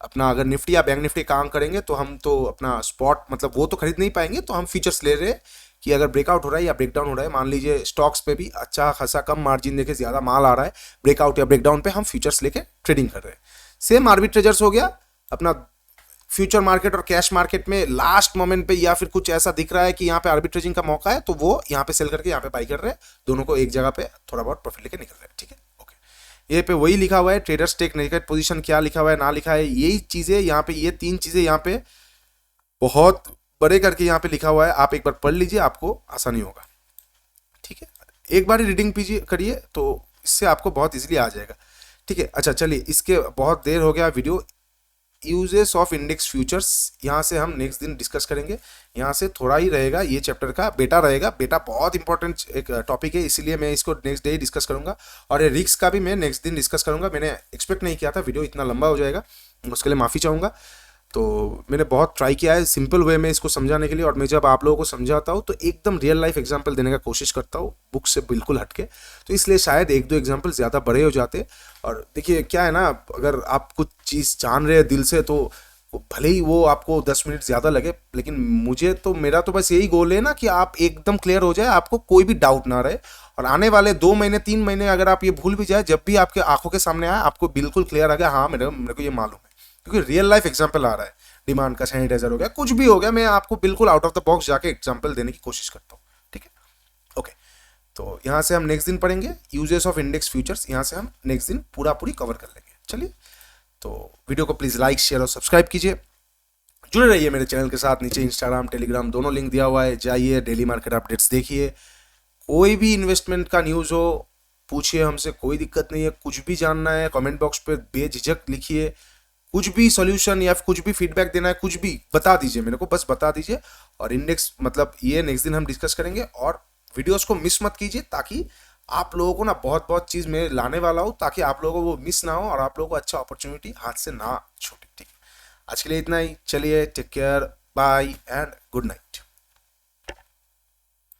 अपना अगर निफ्टी या बैंक निफ्टी काम करेंगे तो हम तो अपना स्पॉट मतलब वो तो खरीद नहीं पाएंगे, तो हम फीचर्स ले रहे हैं कि अगर ब्रेकआउट हो रहा है या ब्रेकडाउन हो रहा है, मान लीजिए स्टॉक्स पे भी अच्छा खासा कम मार्जिन देके ज़्यादा माल आ रहा है, ब्रेकआउट या ब्रेकडाउन पे हम फ्यूचर्स लेके ट्रेडिंग कर रहे हैं। सेम आर्बिट्रेजर्स हो गया, अपना फ्यूचर मार्केट और कैश मार्केट में लास्ट मोमेंट पे या फिर कुछ ऐसा दिख रहा है कि यहाँ पे आर्बिट्रेजिंग का मौका है, तो वो यहाँ पे सेल करके यहाँ पे बाई कर रहे हैं, दोनों को एक जगह पे थोड़ा बहुत प्रॉफिट लेके निकल रहे हैं। ठीक है, ये पे वही लिखा हुआ है, ट्रेडर्स टेक नेगेटिव पोजीशन क्या लिखा हुआ है ना लिखा है, यही चीज़ें यहाँ पे, ये 3 चीज़ें यहाँ पे बहुत बड़े करके यहाँ पे लिखा हुआ है, आप एक बार पढ़ लीजिए, आपको आसानी होगा। ठीक है, एक बार रीडिंग कीजिए करिए तो इससे आपको बहुत इजीली आ जाएगा। ठीक है, अच्छा चलिए, इसके बहुत देर हो गया video. Uses of index futures यहाँ से हम नेक्स्ट दिन डिस्कस करेंगे, यहाँ से थोड़ा ही रहेगा ये चैप्टर का, बेटा रहेगा। बेटा बहुत इंपॉर्टेंट एक टॉपिक है, इसीलिए मैं इसको नेक्स्ट डे ही डिस्कस करूंगा, और ये रिस्क का भी मैं नेक्स्ट दिन डिस्कस करूंगा। मैंने एक्सपेक्ट नहीं किया था वीडियो इतना लंबा हो जाएगा, उसके लिए माफ़ी चाहूँगा। तो मैंने बहुत ट्राई किया है सिंपल वे में इसको समझाने के लिए, और मैं जब आप लोगों को समझाता हूँ तो एकदम रियल लाइफ एग्जांपल देने का कोशिश करता हूँ, बुक से बिल्कुल हटके, तो इसलिए शायद 1-2 एग्जांपल ज़्यादा बड़े हो जाते। और देखिए क्या है ना, अगर आप कुछ चीज़ जान रहे हैं दिल से, तो भले ही वो आपको 10 मिनट ज़्यादा लगे, लेकिन मेरा तो बस यही गोल है ना कि आप एकदम क्लियर हो जाए, आपको कोई भी डाउट ना रहे, और आने वाले 2 महीने 3 महीने अगर आप ये भूल भी जाए, जब भी आपके आंखों के सामने आए आपको बिल्कुल क्लियर आ गया, हाँ मेरे को ये मालूम है, क्योंकि रियल लाइफ एग्जांपल आ रहा है। डिमांड का सैनिटाइजर हो गया, कुछ भी हो गया, मैं आपको बिल्कुल आउट ऑफ द बॉक्स जाके एग्जांपल देने की कोशिश करता हूँ। ठीक है, ओके, तो यहाँ से हम नेक्स्ट दिन पढ़ेंगे यूजेस ऑफ इंडेक्स फ्यूचर्स, यहाँ से हम नेक्स्ट दिन पूरी कवर कर लेंगे। चलिए, तो वीडियो को प्लीज़ लाइक शेयर और सब्सक्राइब कीजिए, जुड़े रहिए मेरे चैनल के साथ। नीचे इंस्टाग्राम टेलीग्राम दोनों लिंक दिया हुआ है, जाइए डेली मार्केट अपडेट्स देखिए। कोई भी इन्वेस्टमेंट का न्यूज़ हो पूछिए हमसे, कोई दिक्कत नहीं है, कुछ भी जानना है कमेंट बॉक्स पे बेझिझक लिखिए, कुछ भी सॉल्यूशन या कुछ भी फीडबैक देना है, कुछ भी बता दीजिए मेरे को, बस बता दीजिए। और इंडेक्स मतलब ये नेक्स्ट दिन हम डिस्कस करेंगे, और वीडियोस को मिस मत कीजिए, ताकि आप लोगों को ना बहुत चीज़ मैं लाने वाला हूँ, ताकि आप लोगों को वो मिस ना हो और आप लोगों को अच्छा अपॉर्चुनिटी हाथ से ना छूटे। ठीक है, आज के लिए इतना ही, चलिए take care, bye and good night.